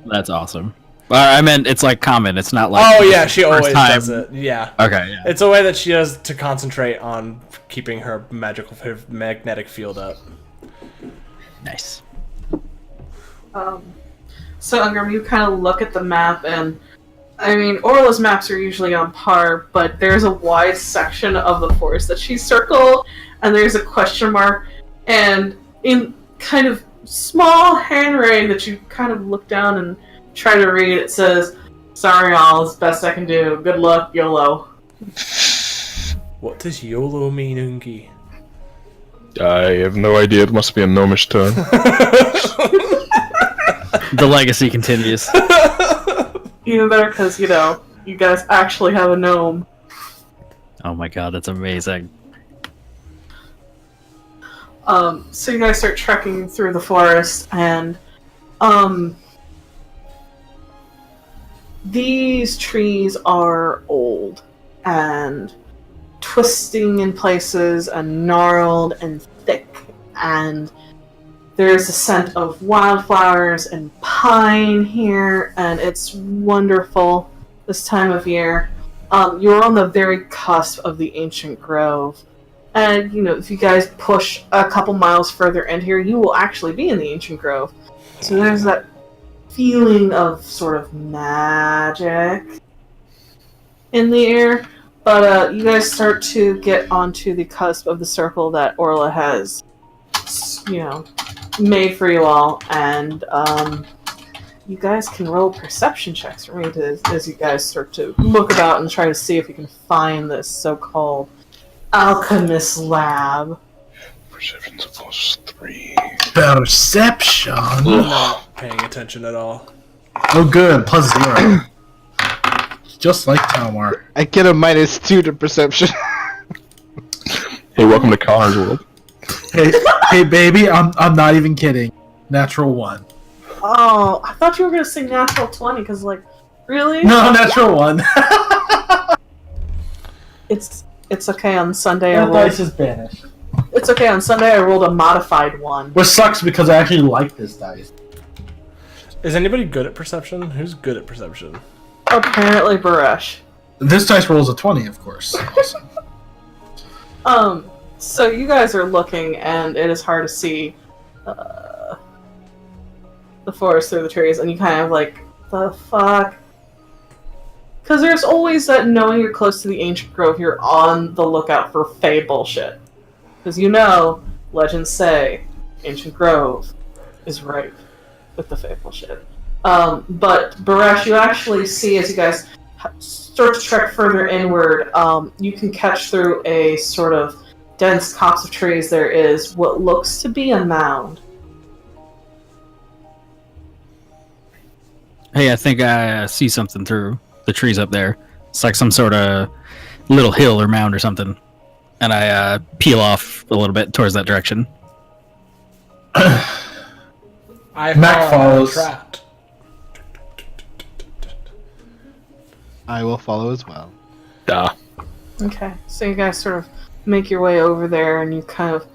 That's awesome. I meant it's like common. It's not like. Oh yeah, she first always time. does it. Yeah. Okay. Yeah. It's a way that she does to concentrate on keeping her magnetic field up. Nice. So Ungram, you kind of look at the map, and I mean, Orla's maps are usually on par, but there's a wide section of the forest that she circled, and there's a question mark, and in kind of small handwriting that you kind of look down and try to read, it says, "Sorry, all, it's best I can do. Good luck, YOLO." What does YOLO mean, Ungi? I have no idea. It must be a gnomish term. The legacy continues. Even better because, you know, you guys actually have a gnome. Oh my god, that's amazing. So you guys start trekking through the forest, and these trees are old and twisting in places and gnarled and thick, and there's a scent of wildflowers and pine here, and it's wonderful this time of year. You're on the very cusp of the ancient grove. And, you know, if you guys push a couple miles further in here, you will actually be in the ancient grove. So there's that feeling of sort of magic in the air. But you guys start to get onto the cusp of the circle that Orla has, you know, made for you all. And you guys can roll perception checks for me as you guys start to look about and try to see if you can find this so-called alchemist lab. Perception's +3. Perception. I'm not paying attention at all. Oh, good. +0. Just like Talmar. I get a -2 to perception. Hey, welcome to Connor's world. Hey, baby. I'm not even kidding. Natural 1. Oh, I thought you were gonna say natural 20, because, like, really? No, natural 1. It's okay on Sunday. That dice is banished. It's okay on Sunday. I rolled a modified 1. Which sucks because I actually like this dice. Is anybody good at perception? Who's good at perception? Apparently, Baresh. This dice rolls a 20, of course. Awesome. So you guys are looking, and it is hard to see the forest through the trees, and you kind of like, the fuck? Because there's always that knowing you're close to the ancient grove, you're on the lookout for Fey bullshit. Because you know, legends say, ancient grove is ripe with the Fey bullshit. But Baresh, you actually see as you guys start to trek further inward, you can catch through a sort of dense copse of trees there is what looks to be a mound. Hey, I think I see something through the trees up there. It's like some sort of little hill or mound or something. And I peel off a little bit towards that direction. Mac follows. Trapped. I will follow as well. Duh. Okay, so you guys sort of make your way over there, and you kind of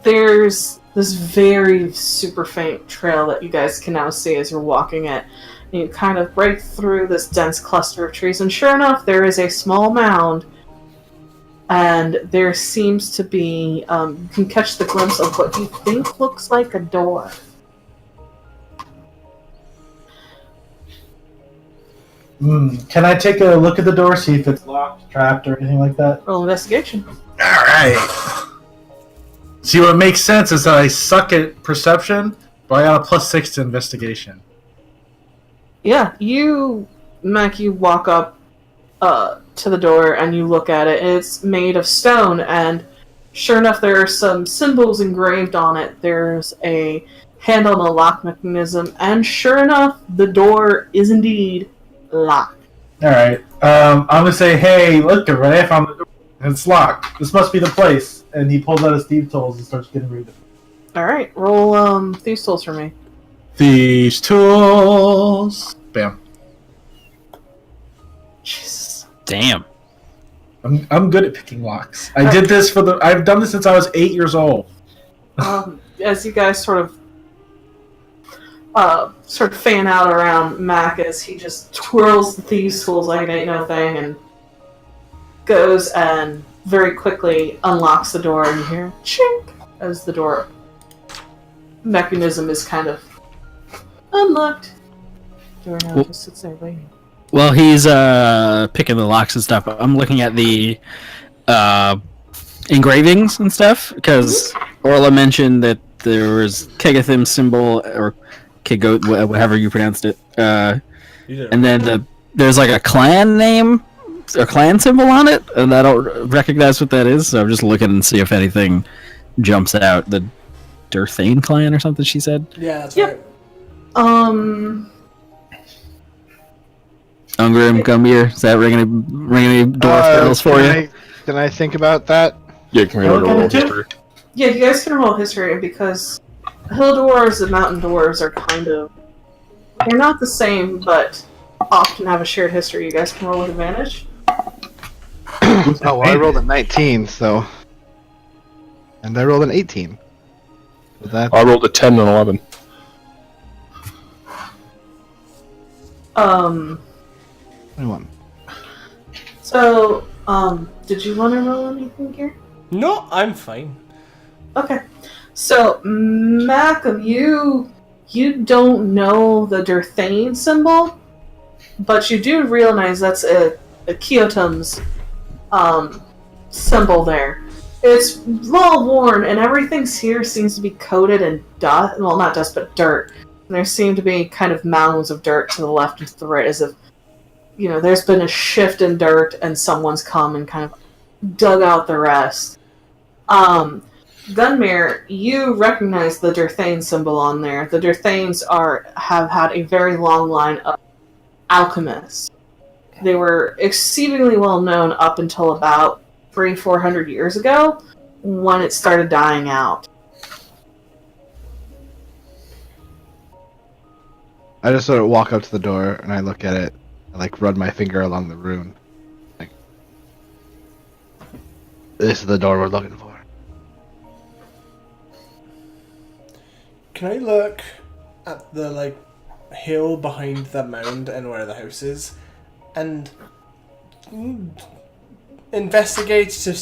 there's this very super faint trail that you guys can now see as you're walking it. And you kind of break through this dense cluster of trees, and sure enough, there is a small mound, and there seems to be, you can catch the glimpse of what you think looks like a door. Can I take a look at the door, see if it's locked, trapped, or anything like that? Roll investigation. Alright. See, what makes sense is that I suck at perception, but I got a +6 to investigation. Yeah, Mac, you walk up to the door and you look at it. It's made of stone, and sure enough, there are some symbols engraved on it. There's a hand on the lock mechanism, and sure enough, the door is indeed locked. Alright, I'm gonna say, hey, look, Ray, I found the door. It's locked. This must be the place. And he pulls out his thief tools and starts getting ready. Alright, roll thieves tools for me. These tools. Bam. Jesus. Damn. I'm good at picking locks. I've done this since I was 8 years old. As you guys sort of fan out around Mac as he just twirls the thieves tools like it ain't no thing and goes and very quickly unlocks the door, and you hear chink as the door mechanism is kind of unlocked. Door now just sits there waiting. Well, he's picking the locks and stuff. I'm looking at the engravings and stuff because Orla mentioned that there was Kegathim symbol or Kegot, whatever you pronounced it, and then there's like a clan name. A clan symbol on it, and I don't recognize what that is, so I'm just looking and see if anything jumps out. The Durthane clan or something, she said? Yeah, that's Yep. right. Ungrim, come here. Is that ringing any dwarf bells for you? Can I think about that? Yeah, can we roll a history? Yeah, you guys can roll history because hill dwarves and mountain dwarves are they're not the same, but often have a shared history. You guys can roll with advantage. Oh, well, I rolled a 19, so... And I rolled an 18. So that... I rolled a 10 and 11. 21. So, did you want to roll anything here? No, I'm fine. Okay. So, Malcolm, you don't know the Durthane symbol, but you do realize that's a Keotum's symbol there. It's well worn, and everything here seems to be coated in dust. Well, not dust, but dirt. And there seem to be kind of mounds of dirt to the left and to the right, as if, there's been a shift in dirt, and someone's come and kind of dug out the rest. Gunmere, you recognize the Durthane symbol on there. The Durthanes have had a very long line of alchemists. They were exceedingly well known up until about 300-400 years ago, when it started dying out. I just sort of walk up to the door and I look at it and run my finger along the rune. This is the door we're looking for. Can I look at the hill behind the mound and where the house is, and investigate to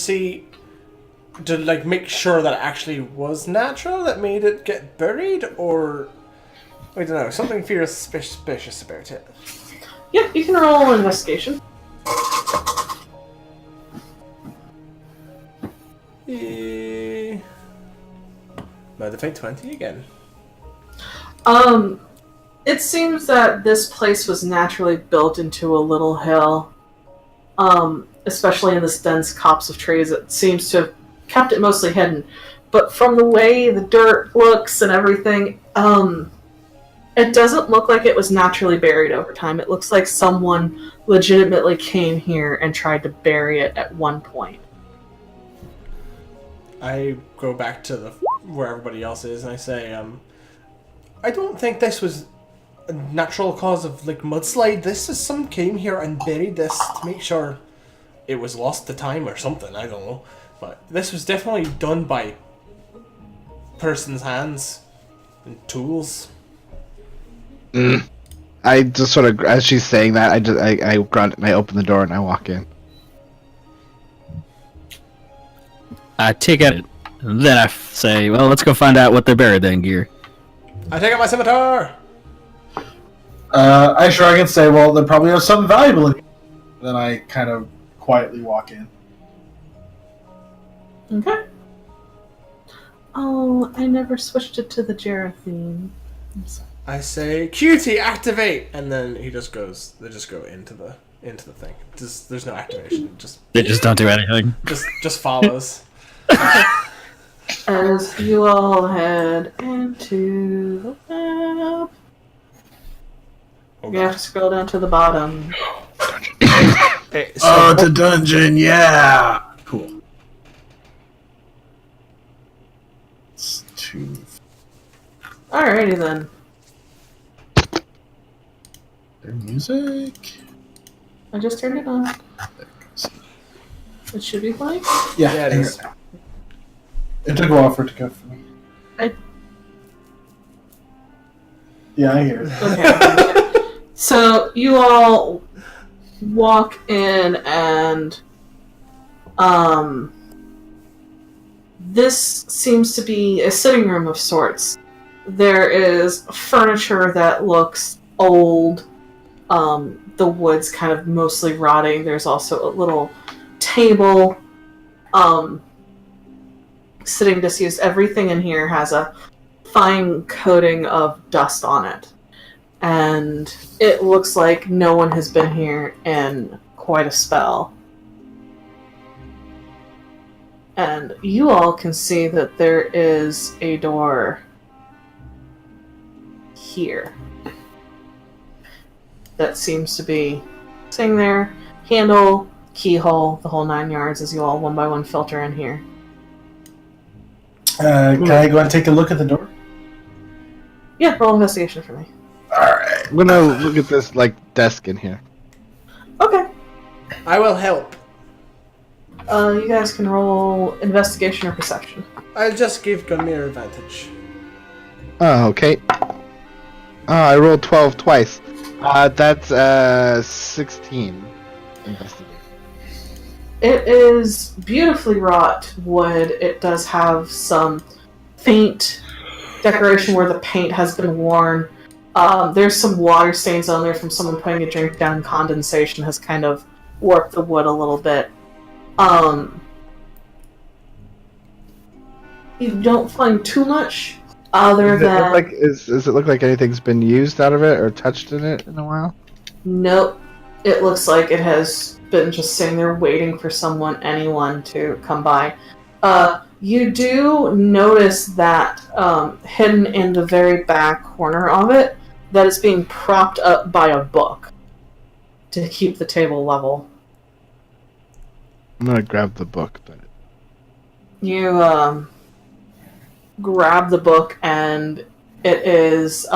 make sure that it actually was natural that made it get buried, or I don't know, something feels suspicious about it. Yeah, you can roll investigation. Modify 20 again. It seems that this place was naturally built into a little hill. Especially in this dense copse of trees, it seems to have kept it mostly hidden. But from the way the dirt looks and everything, it doesn't look like it was naturally buried over time. It looks like someone legitimately came here and tried to bury it at one point. I go back to where everybody else is, and I say, I don't think this was a natural cause of mudslide. This is someone came here and buried this to make sure it was lost to time or something. I don't know, but this was definitely done by person's hands and tools. I just sort of, as she's saying that, I grunt and I open the door and I walk in. I take it, and then I say, "Well, let's go find out what they're buried in, gear." I take out my scimitar. I shrug and say, well, they probably have something valuable in here. Then I kind of quietly walk in. Okay. Oh, I never switched it to the Jarrah theme. I'm sorry. I say, "Cutie, activate!" And then he just goes. They just go into the thing. There's no activation. It They just don't do anything. just follows. As you all head into the map, you have to scroll down to the bottom. Hey, so Oh, it's a dungeon, yeah! Cool. It's 2. Alrighty then. Their music? I just turned it on. It should be playing. yeah, it is. It took a while for it to go for me. Yeah, I hear it. Okay. So you all walk in and this seems to be a sitting room of sorts. There is furniture that looks old. The wood's kind of mostly rotting. There's also a little table sitting disused. Everything in here has a fine coating of dust on it. And it looks like no one has been here in quite a spell. And you all can see that there is a door here that seems to be sitting there. Handle, keyhole, the whole 9 yards as you all one by one filter in here. Can I go and take a look at the door? Yeah, roll investigation for me. Alright. I'm gonna look at this like desk in here. Okay. I will help. You guys can roll investigation or perception. I'll just give Gunmir advantage. Oh, okay. Oh, I rolled 12 twice. That's 16. Investigate. It is beautifully wrought wood. It does have some faint decoration where the paint has been worn. There's some water stains on there from someone putting a drink down. Condensation has kind of warped the wood a little bit. You don't find too much other than... Does it look like anything's been used out of it or touched in it in a while? Nope. It looks like it has been just sitting there waiting for anyone to come by. You do notice that hidden in the very back corner of it, that it's being propped up by a book to keep the table level. I'm gonna grab the book, but You grab the book, and it is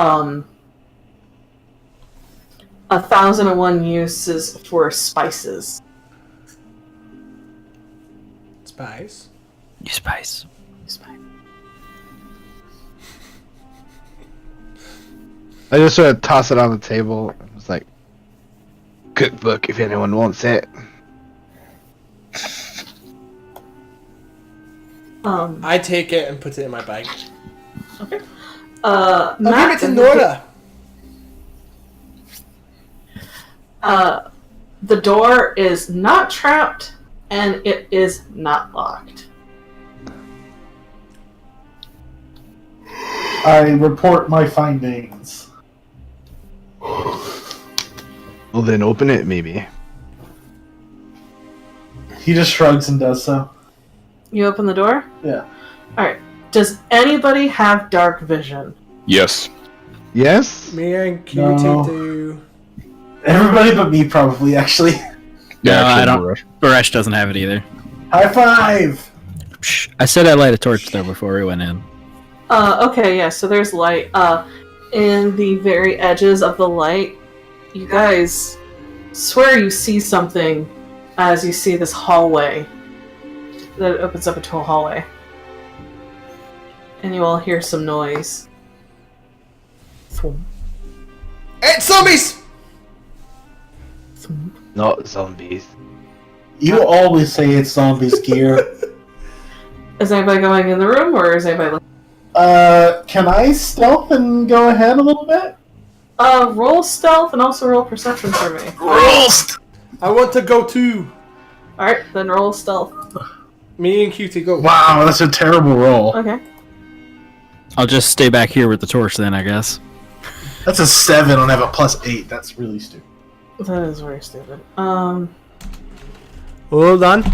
1001 uses for spices. Spice. You spice. I just sort of toss it on the table and was like, "Cookbook, if anyone wants it." I take it and put it in my bag. Okay. I'll give Matt it to and Nora. the door is not trapped, and it is not locked. I report my findings. Well, then open it, maybe. He just shrugs and does so. You open the door? Yeah. Alright. Does anybody have dark vision? Yes. Yes. Me and Cutie No. do. Everybody but me, probably, actually. No, I actually, don't. Rush. Baresh doesn't have it either. High five! Psh, I said I light a torch though before we went in. Okay, yeah, so there's light. In the very edges of the light, you guys swear you see something as you see this hallway that opens up into a hallway. and you all hear some noise. Thwomp, It's zombies! thwomp. Not zombies. You always say it's zombies, Gear. Is anybody going in the room, or is anybody looking? Can I stealth and go ahead a little bit? Roll stealth and also roll perception for me. Roast! I want to go too. Alright, then roll stealth. Me and QT go. Wow, that's a terrible roll. Okay. I'll just stay back here with the torch then, I guess. That's a 7 and I have a +8. That's really stupid. That is very stupid. Hold on.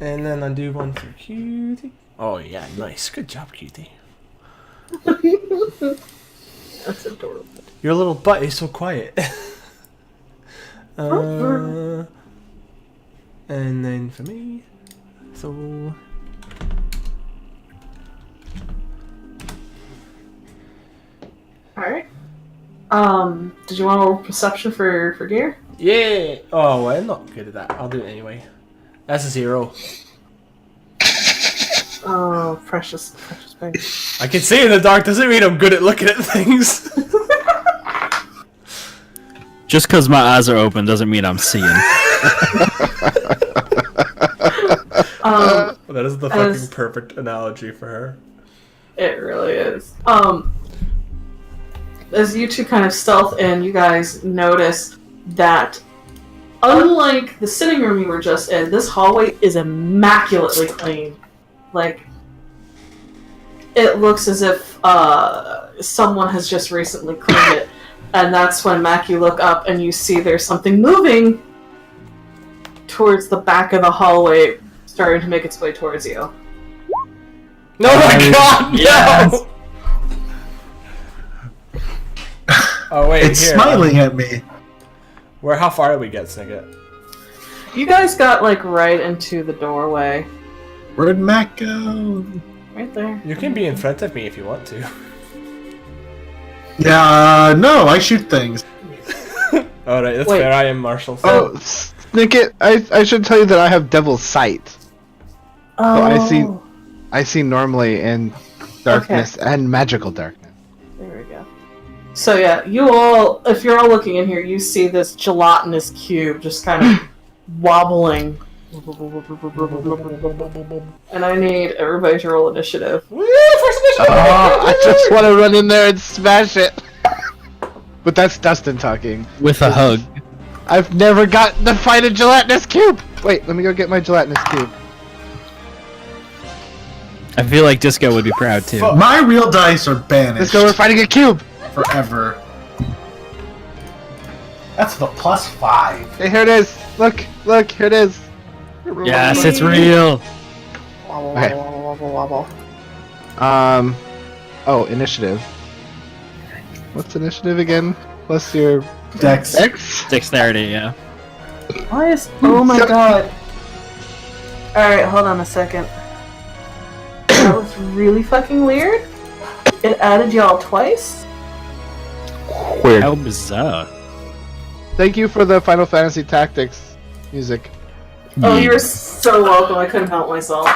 And then I do one for QT. Oh yeah, nice. Good job, QT. That's adorable. Your little butt is so quiet. And then for me, so Alright. Did you want to roll perception for gear? yeah. Oh, well, I'm not good at that. I'll do it anyway. That's a 0. Oh, precious baby. I can see in the dark doesn't mean I'm good at looking at things. Just because my eyes are open doesn't mean I'm seeing. That is the fucking perfect analogy for her. It really is. As you two kind of stealth in, you guys notice that unlike the sitting room you were just in, this hallway is immaculately clean. Like, it looks as if someone has just recently cleaned it. And that's when, Mac, you look up and you see there's something moving towards the back of the hallway, starting to make its way towards you. No, my God, Yes. no! Oh wait, It's here. smiling at me. Where? How far did we get, Snicket? You guys got, like, right into the doorway. Where'd Mac go? Right there. You can be in front of me if you want to. Yeah, no, I shoot things. All right, that's Wait. fair. I am Marshall. Oh, Snicket, I should tell you that I have Devil's Sight. Oh, I see normally in darkness and magical darkness. There we go. So yeah, you all, if you're all looking in here, you see this gelatinous cube just kind of wobbling. And I need everybody to roll initiative. Woo, first initiative! I just want to run in there and smash it. But that's Dustin talking. With a hug. I've never gotten to fight a gelatinous cube. Wait, let me go get my gelatinous cube. I feel like Disco would be proud too. My real dice are Let's banished go. We're fighting a cube. forever. That's the +5. Hey, here it is. Look, here it is. Yes, it's real. Okay. Oh, initiative. What's initiative again? Plus your Dex. X? Dexterity, yeah. Why is? Oh my god! All right, hold on a second. That was really fucking weird. It added y'all twice. Where? How bizarre. Thank you for the Final Fantasy Tactics music. Oh, you're so welcome. I couldn't help myself.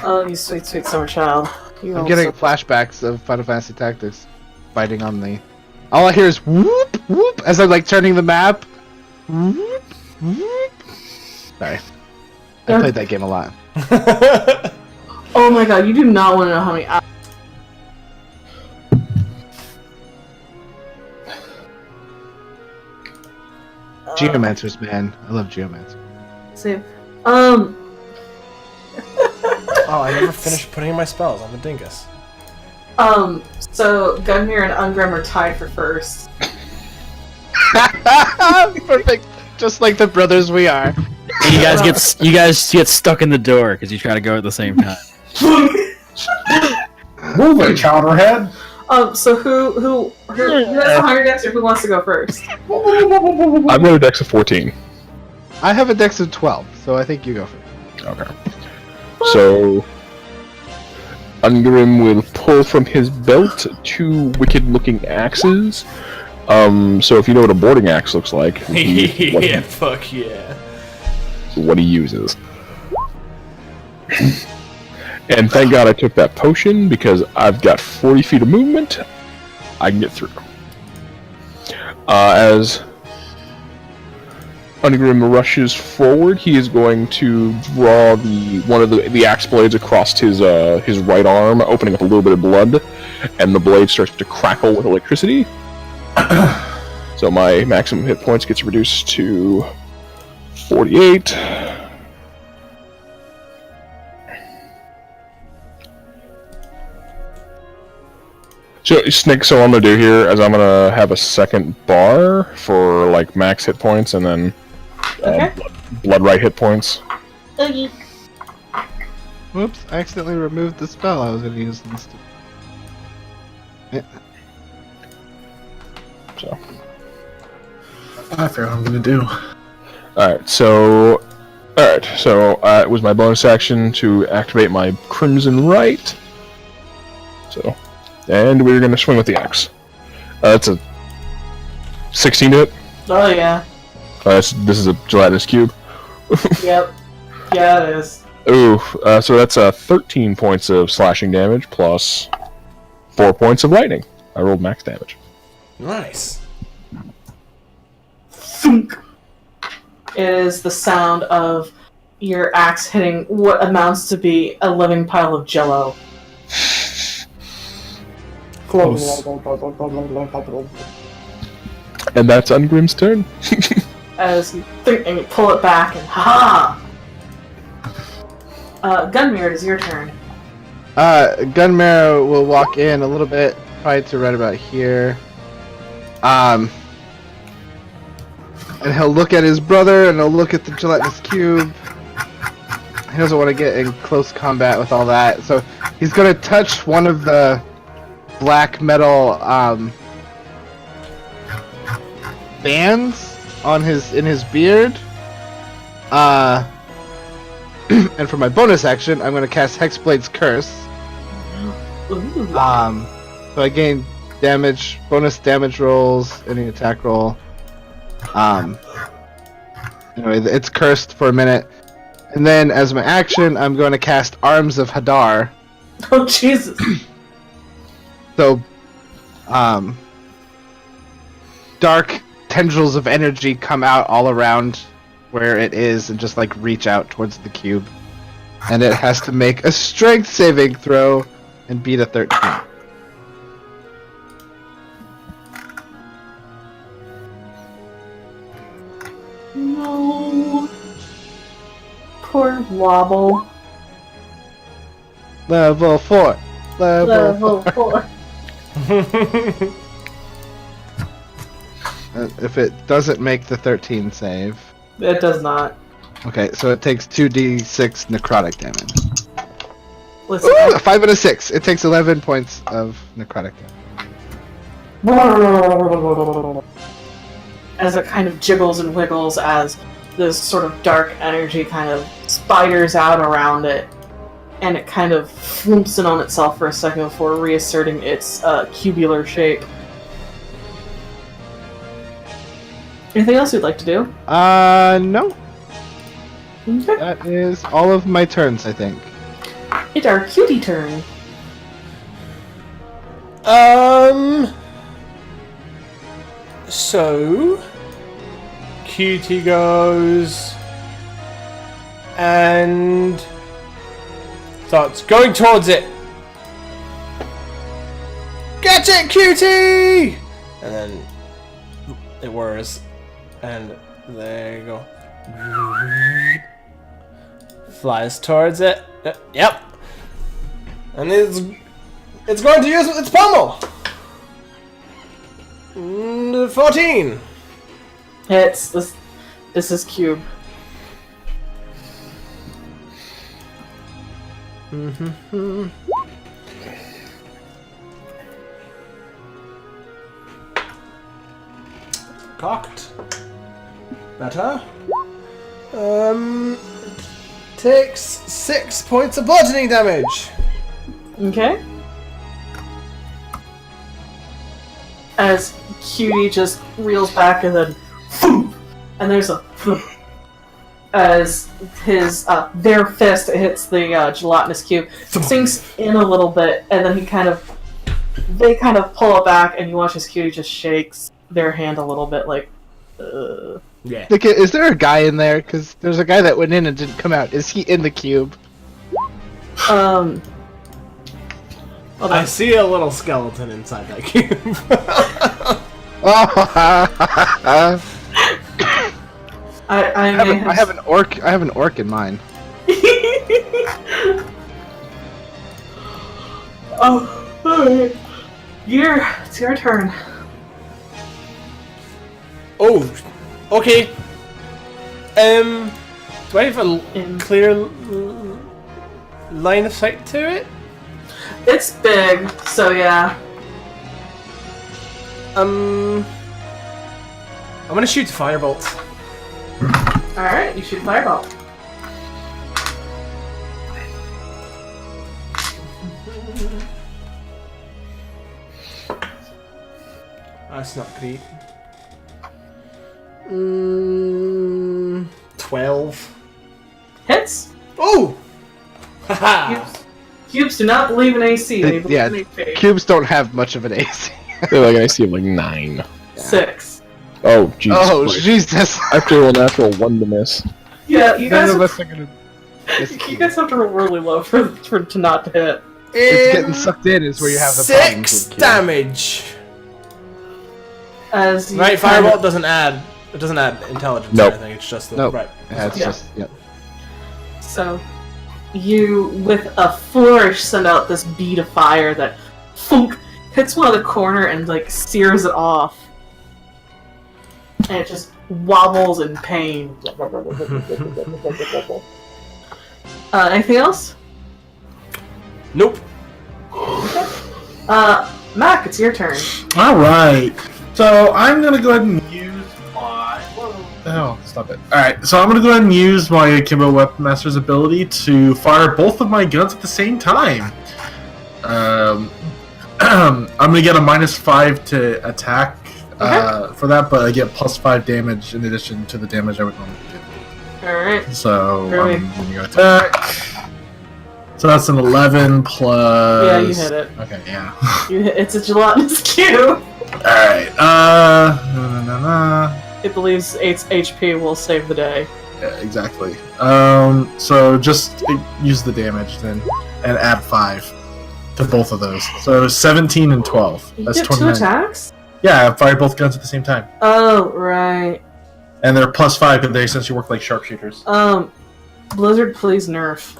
Oh, you sweet, sweet summer child. You I'm getting flashbacks of Final Fantasy Tactics fighting on the. All I hear is whoop whoop as I'm like turning the map. Whoop whoop. Sorry, I played that game a lot. Oh my god, you do not want to know how many. Geomancers, man, I love Geomancers. Save. Oh, I never finished putting in my spells. I'm a dingus. So Gungnir and Ungrim are tied for first. Perfect, just like the brothers we are. And you guys get stuck in the door because you try to go at the same time. Move it, Chowderhead. So who has the higher dex or who wants to go first? I've got a dex of 14. I have a dex of 12, so I think you go first. Okay. So, Ungrim will pull from his belt 2 wicked-looking axes. So if you know what a boarding axe looks like, Yeah, fuck yeah. what he uses. And thank God I took that potion, because I've got 40 feet of movement. I can get through. As Ungrim rushes forward, he is going to draw one of the axe blades across his right arm, opening up a little bit of blood, and the blade starts to crackle with electricity. So my maximum hit points gets reduced to 48. So, Snick, so what I'm gonna do here is I'm gonna have a second bar for like max hit points, and then Okay. blood right hit points. Okay. Whoops! I accidentally removed the spell I was going to use instead. So, I forgot what I'm gonna do. alright, so it was my bonus action to activate my Crimson Right. So, and we're gonna swing with the axe. That's a 16 to hit. Oh yeah. This is a gelatinous cube. Yep. Yeah, it is. Ooh, so that's 13 points of slashing damage plus 4 points of lightning. I rolled max damage. Nice. Thunk. It is the sound of your axe hitting what amounts to be a living pile of jello. Close. And that's Ungrim's turn. As you think and you pull it back and ha! Gunmere, it is your turn. Gunmare will walk in a little bit, probably to right about here. And he'll look at his brother, and he'll look at the gelatinous cube. He doesn't want to get in close combat with all that, so he's gonna touch one of the black metal bands on in his beard. And for my bonus action, I'm gonna cast Hexblade's Curse. Ooh. So I gain damage, bonus damage rolls, any attack roll. Anyway, it's cursed for a minute. And then as my action, I'm going to cast Arms of Hadar. Oh, Jesus. So, dark tendrils of energy come out all around where it is and just like reach out towards the cube. And it has to make a strength saving throw and beat a 13. No. Poor Wobble. Level 4. Level 4. 4. If it doesn't make the 13 save. It does not. Okay, so it takes 2d6 necrotic damage. Listen, Ooh, a 5 and a 6. It takes 11 points of necrotic damage. as it kind of jiggles and wiggles as this sort of dark energy kind of spiders out around it, and it kind of flumps in on itself for a second before reasserting its cubular shape. Anything else you'd like to do? No. Okay. That is all of my turns, I think. It's our cutie turn. So Cutie goes and starts going towards it. Get it, Cutie! And then it whirs, and there you go. Flies towards it. Yep. And it's going to use its pommel. 14. It's this is cube. Mm-hmm. Cocked. Better. Takes 6 points of bludgeoning damage. Okay. As Cutie just reels back and then, and there's a as his their fist hits the gelatinous cube, sinks in a little bit, and then they kind of pull it back, and you watch his cube just shakes their hand a little bit, like. Yeah. Like, is there a guy in there? Because there's a guy that went in and didn't come out. Is he in the cube? Hold I on. see a little skeleton inside that cube. I have an orc. I have an orc in mine. Oh, alright. It's your turn. Oh, okay. Do I have a clear line of sight to it? It's big, so yeah. I'm gonna shoot firebolts. Alright, you shoot fireball. That's not great. 12. Hits. Oh! Haha! Cubes do not believe in AC. They believe Yeah, in AP. cubes don't have much of an AC. They're like an AC of like 9. 6. Oh, Jesus. Oh, Christ. Jesus. I have to roll natural 1 to miss. Yeah, you None guys. of us are gonna. You guys have to roll really low for to not to hit. It's getting sucked in is where you have the problems 6 with cubes. damage. As you Right, kind of- firebolt doesn't add. It doesn't add intelligence Nope. or anything. It's just the Nope. right. Yeah, it's Yeah. just yep. So, you, with a flourish, send out this bead of fire that thunk, hits one of the corner and, like, sears it off. And it just wobbles in pain. Anything else? Nope. Mac, it's your turn. Alright. So I'm gonna go ahead and use my. Oh, stop it. Alright, so I'm gonna go ahead and use my Akimbo Weapon Master's ability to fire both of my guns at the same time. I'm gonna get a -5 to attack for that, but I get +5 damage in addition to the damage I would normally do. Alright. So Really? I'm gonna go attack. So that's an 11 plus. Yeah, you hit it. Okay, yeah. It's a gelatinous cube. Alright, It believes 8 HP will save the day. Yeah, exactly. So just use the damage then, and add 5 to both of those. So 17 and 12. You That's get 2 29. attacks? Yeah, I fire both guns at the same time. Oh, right. And they're +5 because they since you work like sharpshooters. Blizzard, please nerf.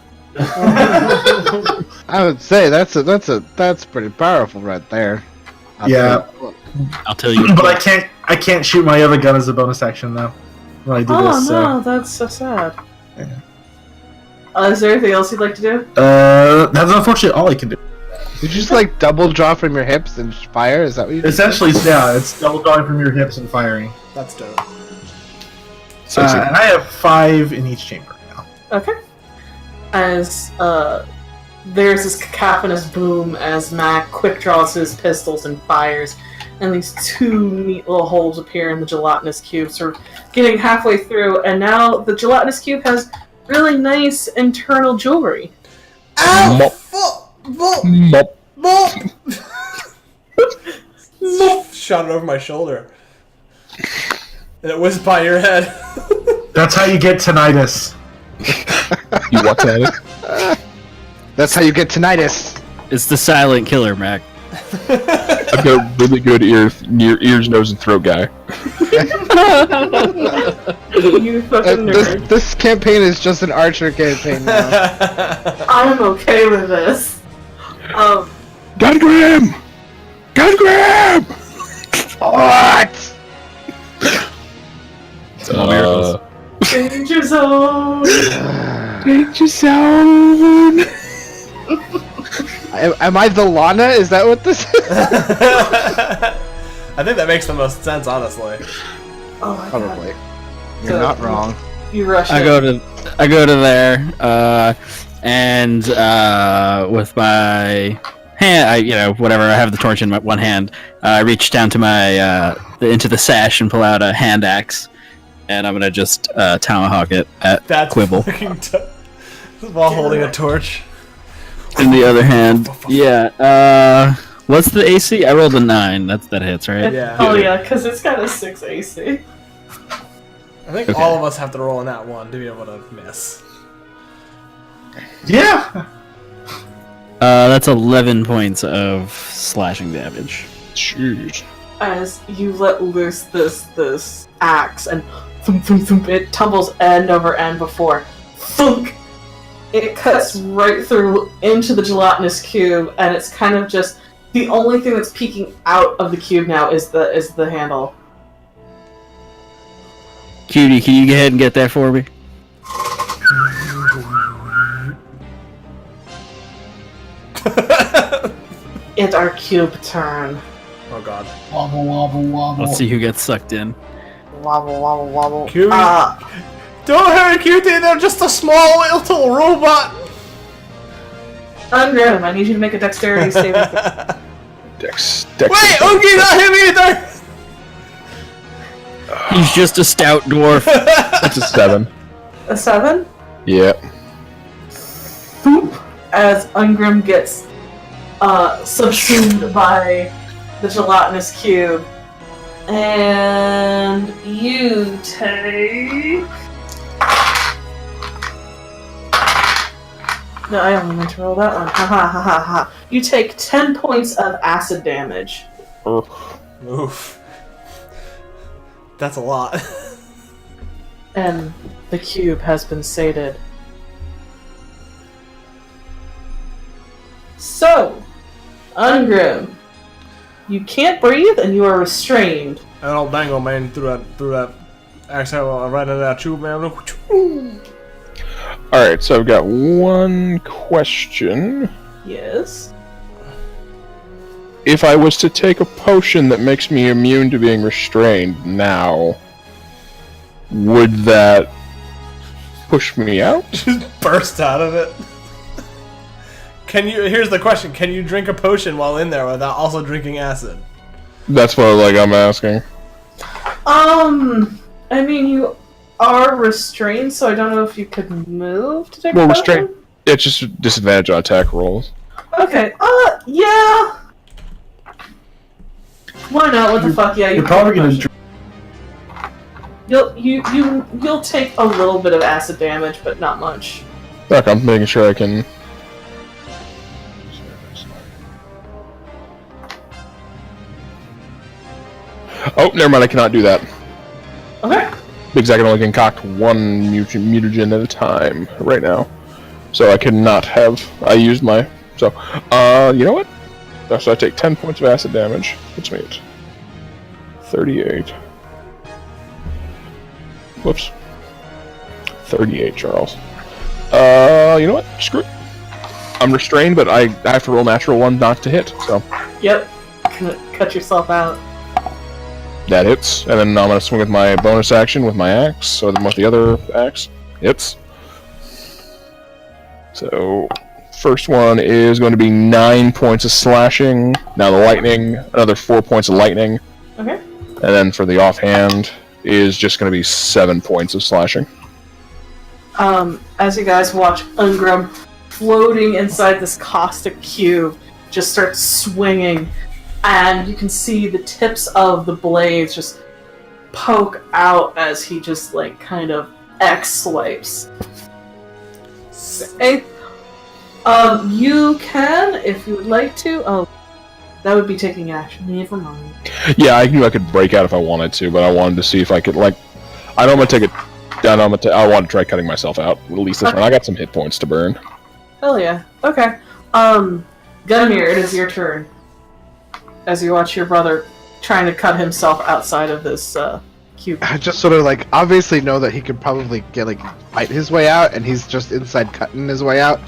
I would say that's pretty powerful right there. Yeah. I'll tell you. But I can't shoot my other gun as a bonus action though when I do Oh this. no, that's so sad. Yeah. Is there anything else you'd like to do? That's unfortunately all I can do. Did you just like double draw from your hips and fire? Is that what you did? Essentially, yeah, it's double drawing from your hips and firing. That's dope. Sexy. And I have 5 in each chamber now. Okay. As there's this cacophonous boom as Mac quick draws his pistols and fires, and these 2 neat little holes appear in the gelatinous cube, sort of getting halfway through, and now the gelatinous cube has really nice internal jewelry. Ow! Mop. Mop. Shot it over my shoulder. And it whizzed by your head. That's how you get tinnitus. You what at it? That's how you get tinnitus. It's the silent killer, Mac. I've got a really good ears, nose, and throat guy. You fucking nerd. This campaign is just an Archer campaign now. I'm okay with this. Gun Graham! Gun Graham! What? Danger zone! Danger zone. Am I the Lana? Is that what this is? I think that makes the most sense, honestly. Oh my god. Probably. You're not wrong. You rush I it. go to there, and with my hand, whatever, I have the torch in my one hand. I reach down to my into the sash and pull out a hand axe, and I'm gonna just tomahawk it at That's Quibble. fucking while holding a torch. In the other hand, what's the AC? I rolled a 9. That hits, right? Yeah. Oh yeah, because it's got a 6 AC. I think all of us have to roll in that one to be able to miss. Yeah. That's 11 points of slashing damage. Jeez. As you let loose this axe and thump, thump, thump, it tumbles end over end before thunk. It cuts right through into the gelatinous cube, and it's kind of just the only thing that's peeking out of the cube now is the handle. Cutie, can you go ahead and get that for me? It's our cube turn. Oh god. Wobble, wobble, wobble. Let's see who gets sucked in. Wobble, wobble, wobble. Cube. Don't hurt Cutie, they're just a small little robot! Ungrim, I need you to make a dexterity saving throw. Dex. Wait, Oogie, not him either! He's just a stout dwarf. That's a 7. A 7? Yeah. Boop! As Ungrim gets subsumed by the gelatinous cube. And you take... No, I only meant to roll that one. Ha ha ha ha ha. You take 10 points of acid damage. Oof. That's a lot. And the cube has been sated. So, Ungrim, you can't breathe and you are restrained. And old Dango man threw that axe out right into that tube, man. Alright, so I've got one question. Yes. If I was to take a potion that makes me immune to being restrained now, would that push me out? Just burst out of it. Here's the question, can you drink a potion while in there without also drinking acid? That's what I'm asking. I mean, you are restrained, so I don't know if you could move to take Well, a potion? restrained. It's just a disadvantage on attack rolls. Okay, yeah. Why not? What the fuck? Yeah, you You're probably gonna. You'll take a little bit of acid damage, but not much. Look, I'm making sure I can. Oh, never mind. I cannot do that Okay. because I can only concoct one mutagen at a time right now. So I cannot have. I used my. So, you know what? So I take 10 points of acid damage. Puts me at 38. Whoops. 38, Charles. You know what? Screw it. I'm restrained, but I have to roll natural one not to hit, so Yep. Cut yourself out. that hits. And then I'm gonna swing with my bonus action with my axe, or with the other axe. Hits. So, first one is going to be 9 points of slashing. Now the lightning, another 4 points of lightning. Okay. And then for the offhand is just going to be 7 points of slashing. As you guys watch Ungrim floating inside this caustic cube just starts swinging, and you can see the tips of the blades just poke out as he just like kind of X swipes. Okay. You can, if you would like to. Oh, that would be taking action. Never mind. Yeah, I knew I could break out if I wanted to, but I wanted to see if I could, like... I know I'm going to take it down. I want to try cutting myself out. At least this one. I got some hit points to burn. Hell yeah. Okay. Gunmir, it is your turn. As you watch your brother trying to cut himself outside of this, cube. I just sort of like obviously know that he could probably get like fight his way out, and he's just inside cutting his way out.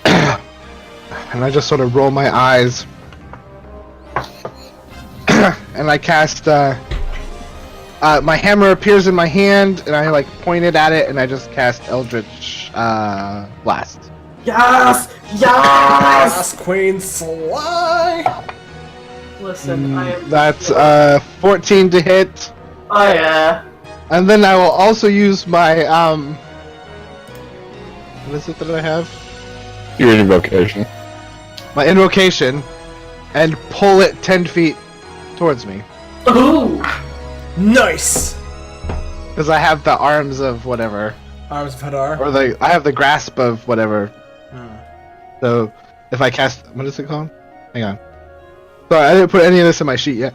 And I just sort of roll my eyes, and I cast. My hammer appears in my hand, and I like point it at it, and I just cast Eldritch Blast. Yes! Yes! Last Queen Sly! Listen, I am. That's 14 to hit. Oh yeah. And then I will also use my what is it that I have? Your invocation. My invocation, and pull it 10 feet towards me. Ooh! Nice. Because I have the arms of whatever. Arms of Hadar. Or I have the grasp of whatever. So, if I cast... What is it called? Hang on. Sorry, I didn't put any of this in my sheet yet.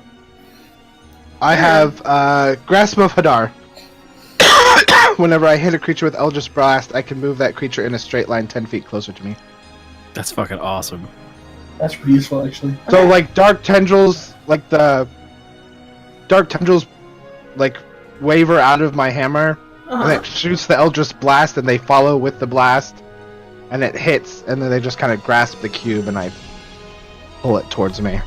I have Grasp of Hadar. Whenever I hit a creature with Eldritch Blast, I can move that creature in a straight line 10 feet closer to me. That's fucking awesome. That's pretty useful, actually. So, like, Dark Tendrils, like, the... Dark Tendrils, like, waver out of my hammer, and it shoots the Eldritch Blast, and they follow with the blast, and it hits, and then they just kind of grasp the cube, and I pull it towards me.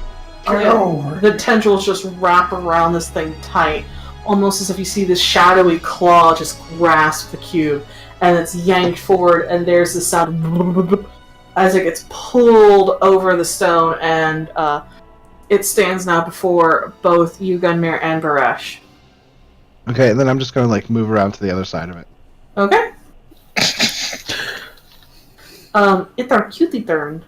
Oh, yeah. The tendrils just wrap around this thing tight, almost as if you see this shadowy claw just grasp the cube, and it's yanked forward, and there's the sound as it gets pulled over the stone, and it stands now before both you, Gunmir, and Baresh. Okay, and then I'm just gonna, like, move around to the other side of it. Okay. It's our cutie turn.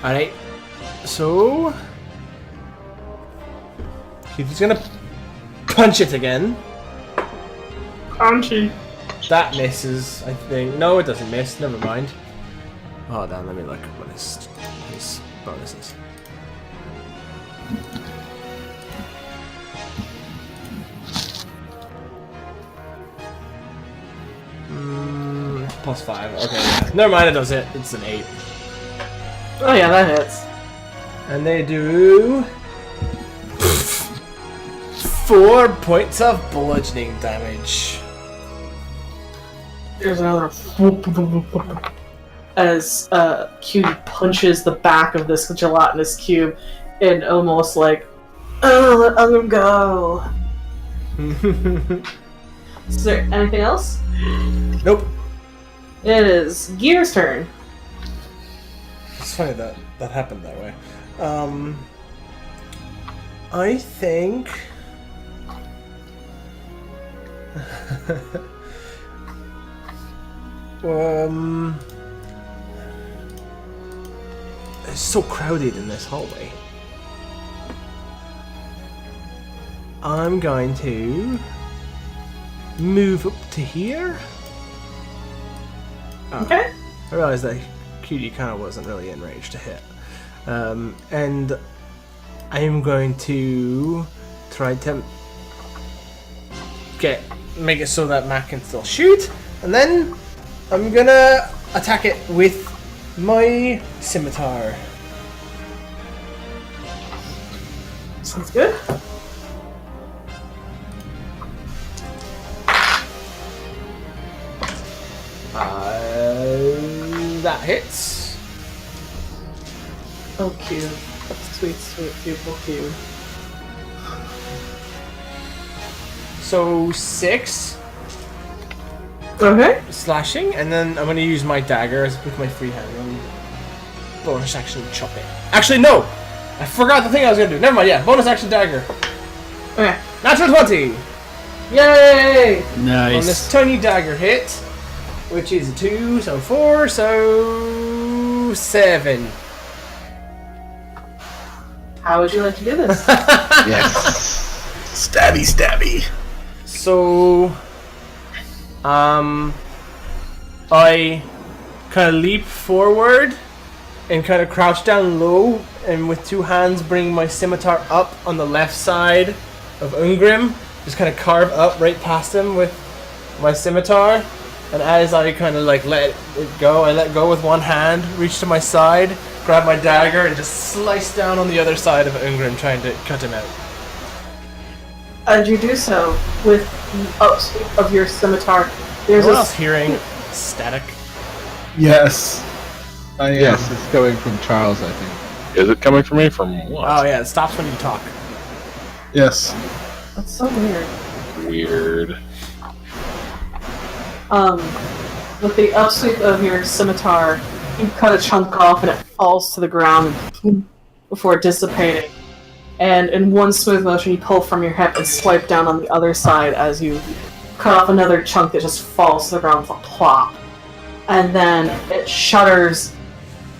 Alright. So... He's gonna punch it again. Punchy. That misses, I think. No, it doesn't miss. Never mind. Hold on, let me look what his bonus is. +5. Okay, yeah. Never mind, it does it. It's an 8. Oh yeah, that hits. And they do 4 points of bludgeoning damage. There's another as Cutie punches the back of this gelatinous cube and almost like, oh, let Ungrim go. Is there anything else? Nope. It is Gear's turn. It's funny that that happened that way. I think... It's so crowded in this hallway. I'm going to move up to here. Oh, Okay. I realized that Cutie kind of wasn't really in range to hit. And I'm going to try to make it so that Mac can still shoot, and then I'm gonna attack it with my scimitar. Sounds good. That hits. Oh, cute. Sweet, sweet, beautiful cube. So 6 Okay. slashing, and then I'm gonna use my dagger with my free hand and bonus action chop it. Actually, no! I forgot the thing I was gonna do. Never mind, yeah, bonus action dagger. Okay. Natural 20! Yay! On Nice. this tiny dagger hit, which is a 2, so 4, so 7. How would you like to do this? Yes. Stabby, stabby. So, I kind of leap forward and kind of crouch down low, and with 2 hands bring my scimitar up on the left side of Ungrim, just kind of carve up right past him with my scimitar. And as I kind of like let it go, I let go with one hand, reach to my side, grab my dagger, and just slice down on the other side of Ungrim, trying to cut him out. As you do so, with the upsweep of your scimitar, there's Anyone a else hearing static? Yes. I am. Yes, it's going from Charles, I think. Is it coming from me? From what? Oh yeah, it stops when you talk. Yes. That's so weird. Weird. With the upsweep of your scimitar, you cut a chunk off and it falls to the ground before dissipating. And in one smooth motion, you pull from your hip and swipe down on the other side as you cut off another chunk that just falls to the ground with a plop. And then it shudders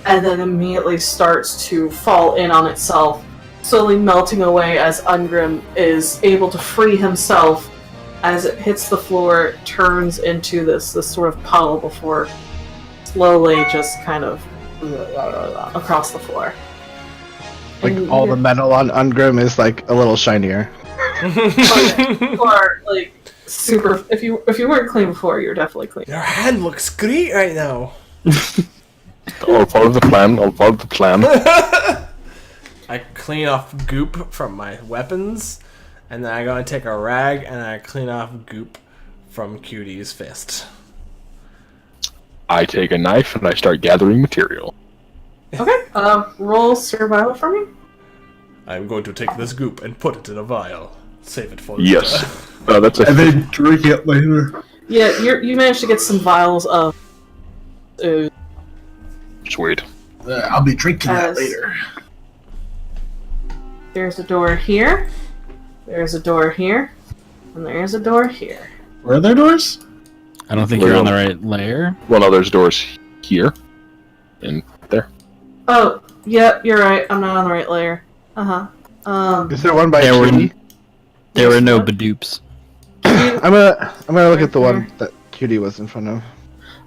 and then immediately starts to fall in on itself, slowly melting away as Ungrim is able to free himself. As it hits the floor, it turns into this sort of puddle before slowly just kind of across the floor. Like And all the you're- metal on Ungrim is like a little shinier. Or like super. If you weren't clean before, you're definitely clean. Your hand looks great right now. I'll follow the plan. I'll follow the plan. I clean off goop from my weapons, and then I go and take a rag and I clean off goop from Cutie's fist. I take a knife and I start gathering material. Okay. Roll survival for me. I'm going to take this goop and put it in a vial. Save it for Yes. later. That's a And then drink it later. Yeah, you managed to get some vials of. sweet. I'll be drinking that As- later. There's a door here. There's a door here, and there's a door here. Where are there doors? I don't think you're on the right layer. Well, no, there's doors here and there. Oh, yeah, you're right. I'm not on the right layer. Is there one by There were, Cutie? there were no What? badoops. I'm gonna look at the one that Cutie was in front of.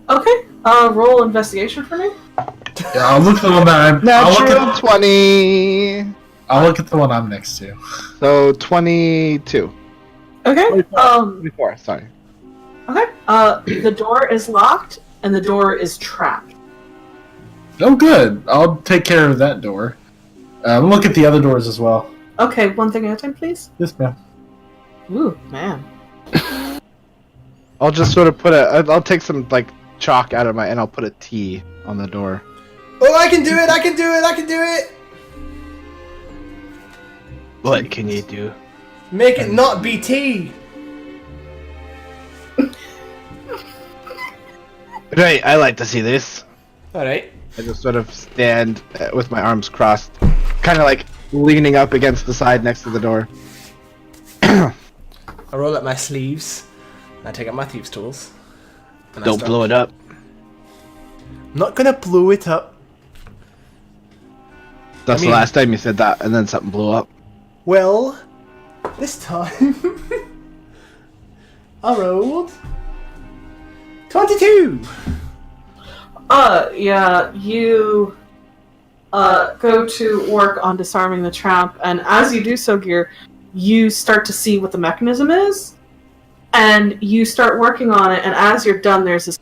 Okay. Roll investigation for me. Yeah, I'll look at the one that I'm. Natural 20. I'll look at the one I'm next to. So 22. Okay. 24. Sorry. Okay. The door is locked, and the door is trapped. Oh, good. I'll take care of that door. Look at the other doors as well. Okay, one thing at a time, please. Yes, ma'am. Ooh, man. I'll just sort of I'll take some like chalk out of my and I'll put a T on the door. Oh, I can do it! I can do it! I can do it! What can you do? Make it not BT! Right, I like to see this. Alright. I just sort of stand with my arms crossed, kind of like leaning up against the side next to the door. I roll up my sleeves. I take out my thieves' tools. And Don't blow it up. I'm not gonna blow it up. That's I mean- the last time you said that, and then something blew up. Well, this time I rolled 22. Yeah, you go to work on disarming the trap, and as you do so, Gear, you start to see what the mechanism is, and you start working on it, and as you're done, there's this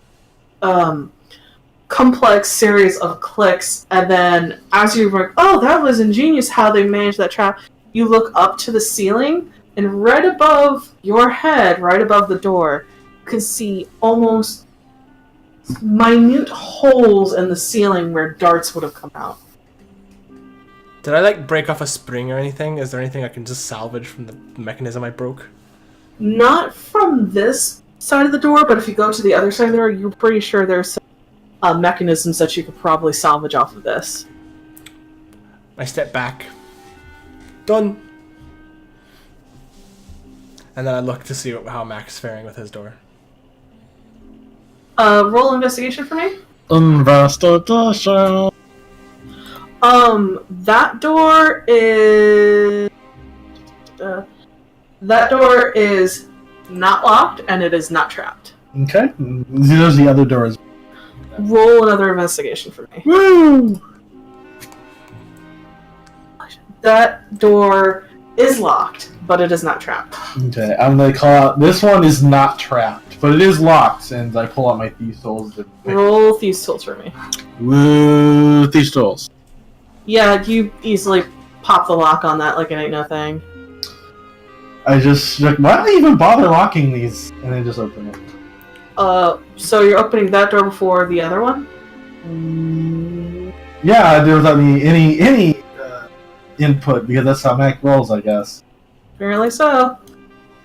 complex series of clicks, and then as you work, oh, that was ingenious how they managed that trap, you look up to the ceiling, and right above your head, right above the door, you can see almost minute holes in the ceiling where darts would have come out. Did I like break off a spring or anything? Is there anything I can just salvage from the mechanism I broke? Not from this side of the door, but if you go to the other side of the door, you're pretty sure there's some mechanisms that you could probably salvage off of this. I step back. Done. And then I look to see how Mac's is faring with his door. Roll investigation for me. Investigation. That door is... that door is not locked, and it is not trapped. Okay. There's the other doors. Roll another investigation for me. Woo! That door is locked, but it is not trapped. Okay, I'm gonna call out. This one is not trapped, but it is locked, and I pull out my thieves' tools. Roll thieves' tools for me. Woo! Thieves' tools. Yeah, you easily pop the lock on that like it ain't no thing. I just like, why do they even bother locking these? And then just open it. So you're opening that door before the other one? Yeah, there without any input because that's how Mac rolls, I guess. Apparently so.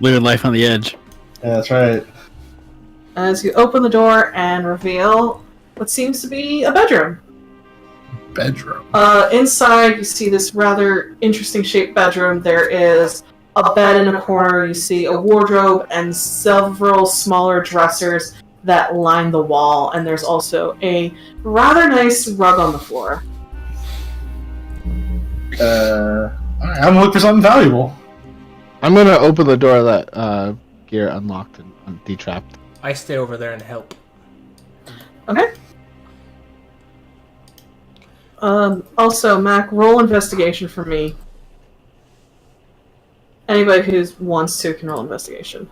Living life on the edge. Yeah, that's right. As you open the door and reveal what seems to be a bedroom. Bedroom. Inside, you see this rather interesting shaped bedroom. There is a bed in a corner. You see a wardrobe and several smaller dressers that line the wall. And there's also a rather nice rug on the floor. Alright, I'm gonna look for something valuable. I'm gonna open the door that Gear unlocked and detrapped. I stay over there and help. Okay. Also, Mac, roll investigation for me. Anybody who wants to can roll investigation.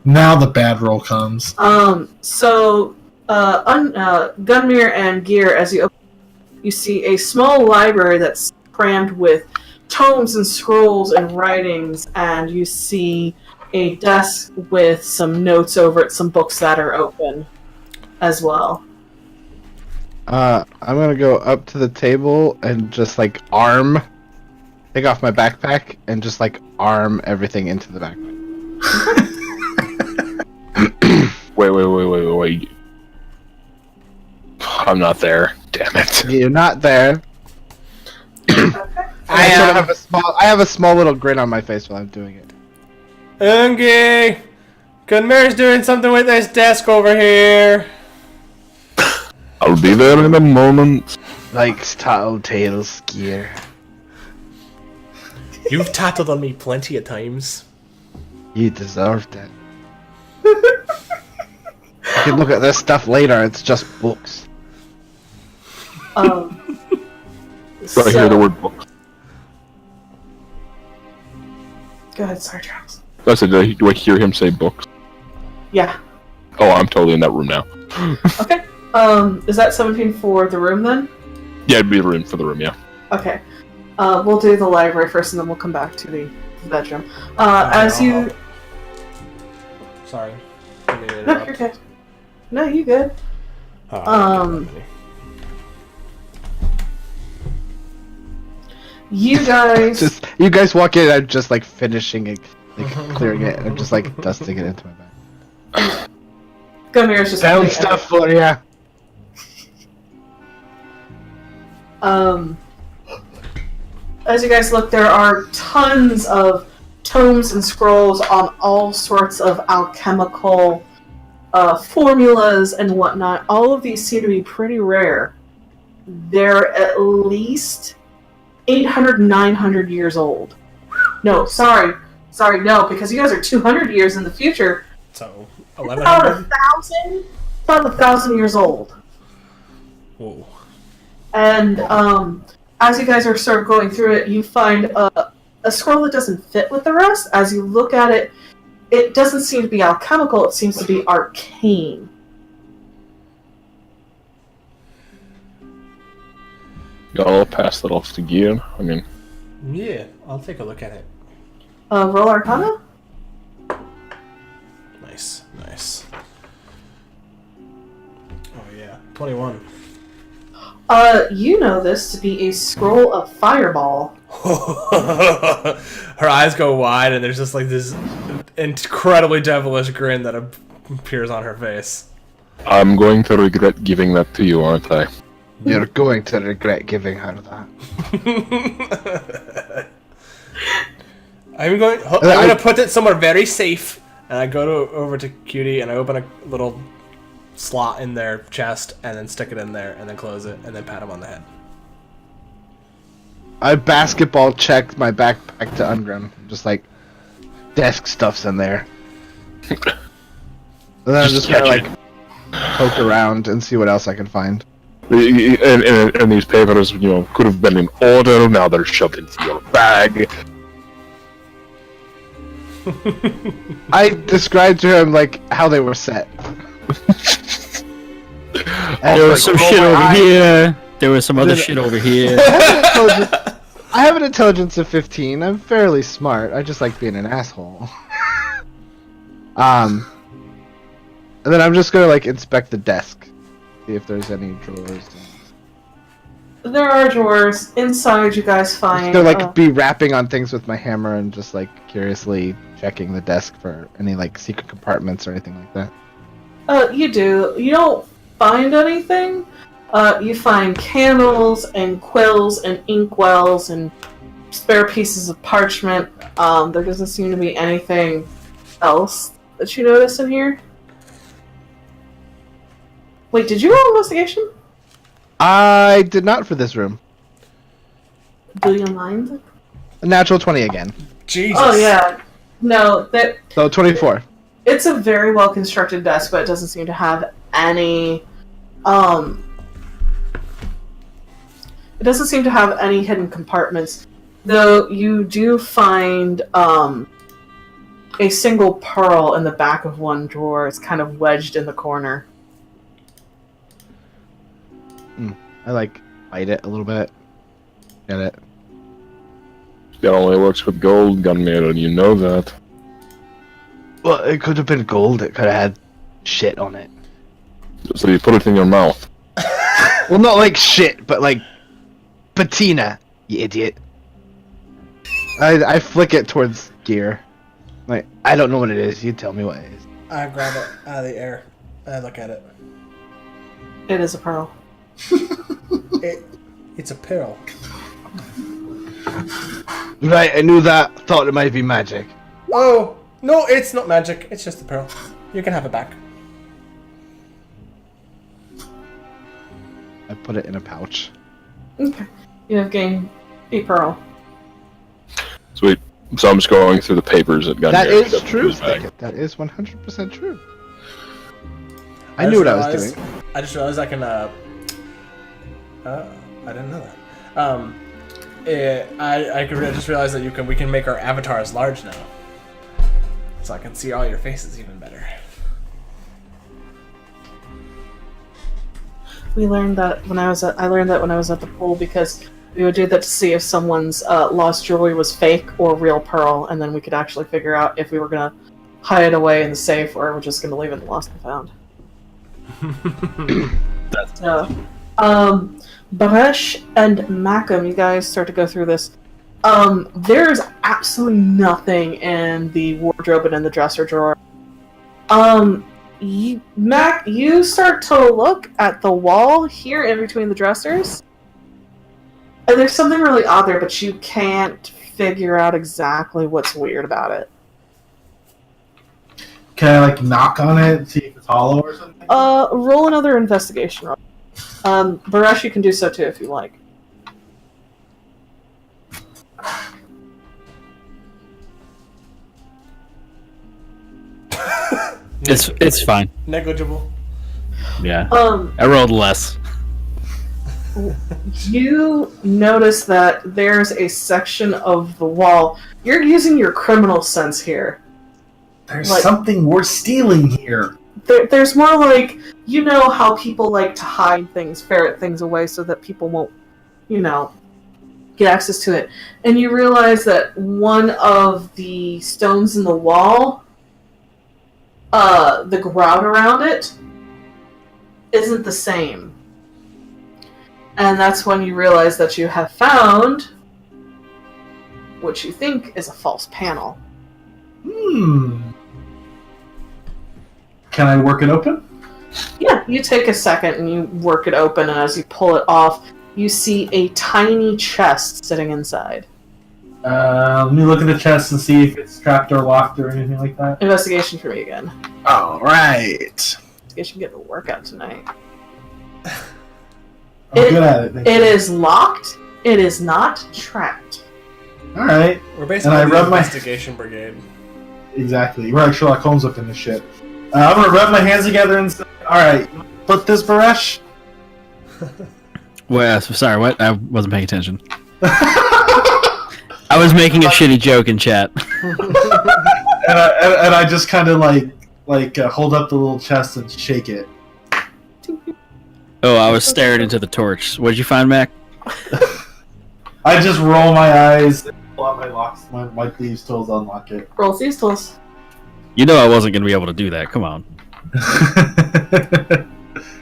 Now the bad roll comes. So, Gunmere and Gear, as you see a small library that's crammed with tomes and scrolls and writings, and you see a desk with some notes over it, some books that are open as well. I'm gonna go up to the table and just like take off my backpack and just like arm everything into the backpack. Wait. I'm not there. Damn it. You're not there. I have a small little grin on my face while I'm doing it. Okay. Gunmer's doing something with this desk over here. I'll be there in a moment. Likes tattletales, Gear. You've tattled on me plenty of times. You deserved it. You can look at this stuff later, it's just books. So I hear the word book. Go ahead, sorry, Charles. I said, do I hear him say books? Yeah. Oh, I'm totally in that room now. Okay. Is that 17 for the room then? Yeah, it'd be the room for the room, yeah. Okay. We'll do the library first, and then we'll come back to the bedroom. As you... Sorry. I didn't mean to No, interrupt. you're good. No, you good. Oh, You guys... You guys walk in, I'm just like finishing it, like clearing it, and I'm just like dusting it into my bag. Gumir's just... Found stuff for ya. As you guys look, there are tons of tomes and scrolls on all sorts of alchemical formulas and whatnot. All of these seem to be pretty rare. They're at least 800, 900 years old. No, sorry, no, because you guys are 200 years in the future. So, It's about 1100? about 1,000 years old. Whoa. And as you guys are sort of going through it, you find a scroll that doesn't fit with the rest. As you look at it, it doesn't seem to be alchemical, it seems to be arcane. I'll pass that off to Gian. I mean, Yeah, I'll take a look at it. Roll Arcana? Nice. Oh yeah, 21. You know this to be a scroll of fireball. Her eyes go wide, and there's just like this incredibly devilish grin that appears on her face. I'm going to regret giving that to you, aren't I? You're going to regret giving her that. I'm gonna put it somewhere very safe, and I go over to Cutie and I open a little slot in their chest and then stick it in there and then close it and then pat him on the head. I basketball checked my backpack to Ungrim. Just like, desk stuff's in there. And then I'm just gonna like poke around and see what else I can find. And these papers, could have been in order. Now they're shoved into your bag. I described to him like how they were set. There was some shit over here. There was some other shit over here. I have an intelligence of 15. I'm fairly smart. I just like being an asshole. And then I'm just gonna like inspect the desk, see if there's any drawers. There are drawers. Inside, you guys find... They're like be rapping on things with my hammer and just like curiously checking the desk for any like secret compartments or anything like that. You do. You don't find anything. You find candles and quills and inkwells and spare pieces of parchment. There doesn't seem to be anything else that you notice in here. Wait, did you roll investigation? I did not for this room. Do you mind? A natural 20 again. Jesus. Oh yeah. No, So 24. it's a very well constructed desk, but it doesn't seem to have any it doesn't seem to have any hidden compartments. Though you do find a single pearl in the back of one drawer. It's kind of wedged in the corner. I like bite it a little bit. Get it? That only works with gold, Gunmetal, you know that. Well, it could have been gold. It could have had shit on it. So you put it in your mouth. Well, not like shit, but like patina, you idiot. I flick it towards Gear. Like, I don't know what it is. You tell me what it is. I grab it out of the air. I look at it. It is a pearl. It's a pearl. Right, I knew that. Thought it might be magic. Oh, no, it's not magic. It's just a pearl. You can have it back. I put it in a pouch. Okay. You have gained a pearl. Sweet. So I'm just going through the papers that Gunmetal That is stuffed in true. his bag. Stick. That is 100% true. I knew what I was doing. I just realized I can, I didn't know that. I just realized that we can make our avatars large now. So I can see all your faces even better. We learned that when I learned that when I was at the pool because we would do that to see if someone's lost jewelry was fake or real pearl, and then we could actually figure out if we were gonna hide it away in the safe or we're just gonna leave it in the lost and found. So, Baresh and Macam, you guys start to go through this. There's absolutely nothing in the wardrobe and in the dresser drawer. You start to look at the wall here in between the dressers. And there's something really odd there, but you can't figure out exactly what's weird about it. Can I like knock on it and see if it's hollow or something? Roll another investigation roll. Baresh, you can do so too if you like. It's fine. Negligible. Yeah. I rolled less. You notice that there's a section of the wall. You're using your criminal sense here. There's like- something we're stealing here. There's more like, you know how people like to hide things, ferret things away so that people won't, get access to it. And you realize that one of the stones in the wall, the grout around it, isn't the same. And that's when you realize that you have found what you think is a false panel. Can I work it open? Yeah, you take a second and you work it open, and as you pull it off, you see a tiny chest sitting inside. Let me look at the chest and see if it's trapped or locked or anything like that. Investigation for me again. Alright. Investigation getting a workout tonight. I'm good at it. It is locked. It is not trapped. Alright. We're basically And I the rub my- investigation brigade. Exactly. We're like Sherlock Holmes up in this shit. I'm gonna rub my hands together and say, alright, put this Baresh. Well, sorry, what? I wasn't paying attention. I was making a shitty joke in chat. and I just kind of like hold up the little chest and shake it. Oh, I was staring into the torch. What'd you find, Mac? I just roll my eyes, and pull out my locks, my thieves' tools, unlock it. Roll these tools. You know I wasn't going to be able to do that. Come on.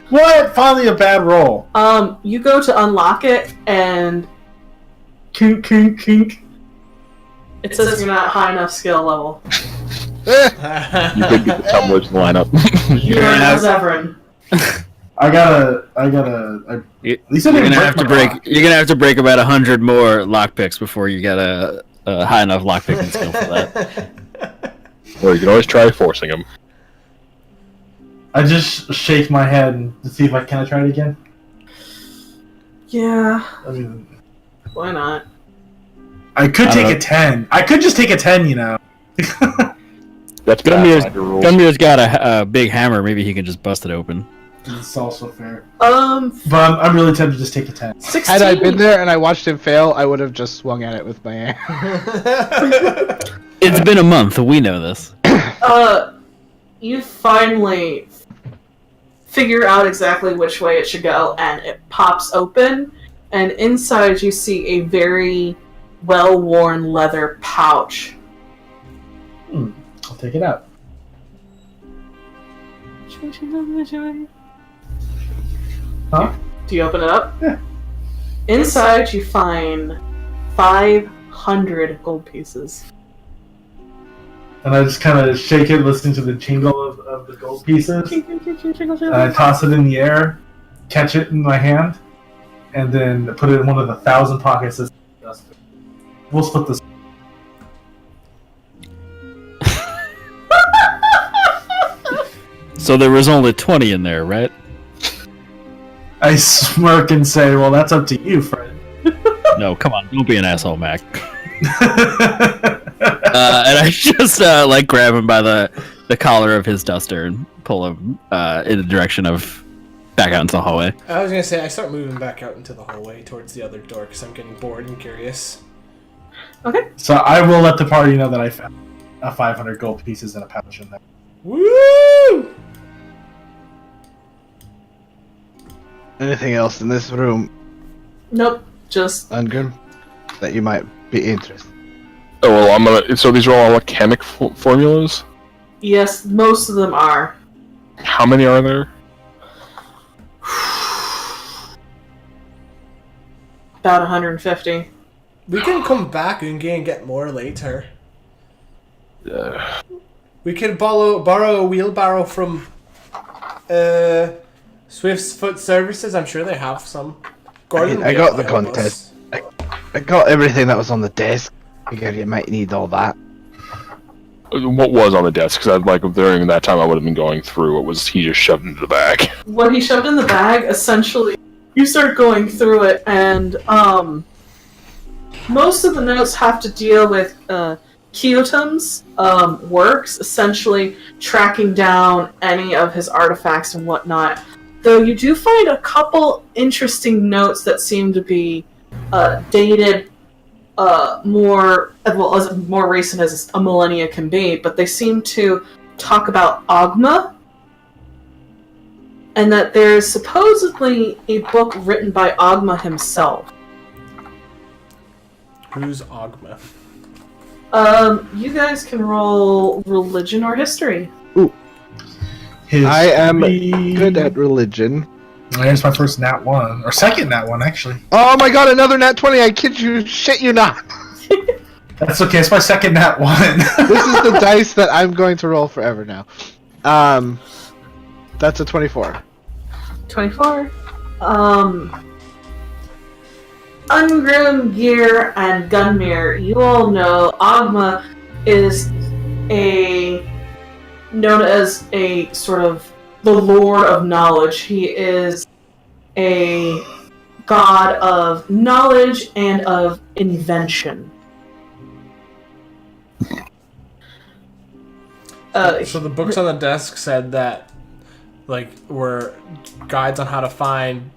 What? Finally a bad roll. You go to unlock it, and kink, kink, kink. It says you're not high enough skill level. You could get the tumblers to line up. You are now Zevran. At least I You're didn't gonna have to my break. lock. You're gonna have to break about 100 more lockpicks before you get a high enough lockpicking skill for that. Or you can always try forcing him. I just shake my head to see if I can try it again. Yeah, I mean, why not? I could I take don't a 10. I could just take a 10, you know. That's Gunmir's, Pathfinder rules. Gunmir's got a big hammer. Maybe he can just bust it open. It's also fair. Um, But I'm really tempted to just take a 10. 16. Had I been there and I watched him fail, I would have just swung at it with my hand. It's been a month. We know this. You finally figure out exactly which way it should go, and it pops open, and inside you see a very well-worn leather pouch. I'll take it out. Huh? Do you open it up? Yeah. Inside you find 500 gold pieces. And I just kind of shake it, listening to the jingle of the gold pieces. And I toss it in the air, catch it in my hand, and then put it in one of the 1,000 pockets. We'll split this. So there was only 20 in there, right? I smirk and say, well, that's up to you, Fred. No, come on, don't be an asshole, Mac. And I just like grab him by the collar of his duster and pull him in the direction of back out into the hallway. I was gonna say I start moving back out into the hallway towards the other door because I'm getting bored and curious. Okay. So I will let the party know that I found 500 gold pieces in a pouch in there. Woo! Anything else in this room, Nope, just Ungrim, that you might be interested? Oh well, I'm gonna. So these are all alchemic formulas. yes, most of them are. How many are there? About 150. We can come back and get more later. We can borrow a wheelbarrow from Swift's Foot Services. I'm sure they have some. Gordon, I will got the help contest. us. I got everything that was on the desk. Figured you might need all that. What was on the desk? Because during that time I would have been going through. What was he just shoved into the bag? What he shoved in the bag, essentially, you start going through it, and most of the notes have to deal with Kyotum's works, essentially tracking down any of his artifacts and whatnot. Though you do find a couple interesting notes that seem to be dated more recent as a millennia can be, but they seem to talk about Ogma, and that there's supposedly a book written by Ogma himself. Who's Ogma? You guys can roll religion or history. I am History. good at religion. There's my first nat 1. Or second nat 1, actually. Oh my god, another nat 20! I kid you, shit you not! That's okay, it's my second nat 1. This is the dice that I'm going to roll forever now. That's a 24. 24. Ungrim, Gear, and Gunmir, you all know Ogma is known as a sort of the Lord of Knowledge. He is a god of knowledge and of invention. So the books on the desk said that, were guides on how to find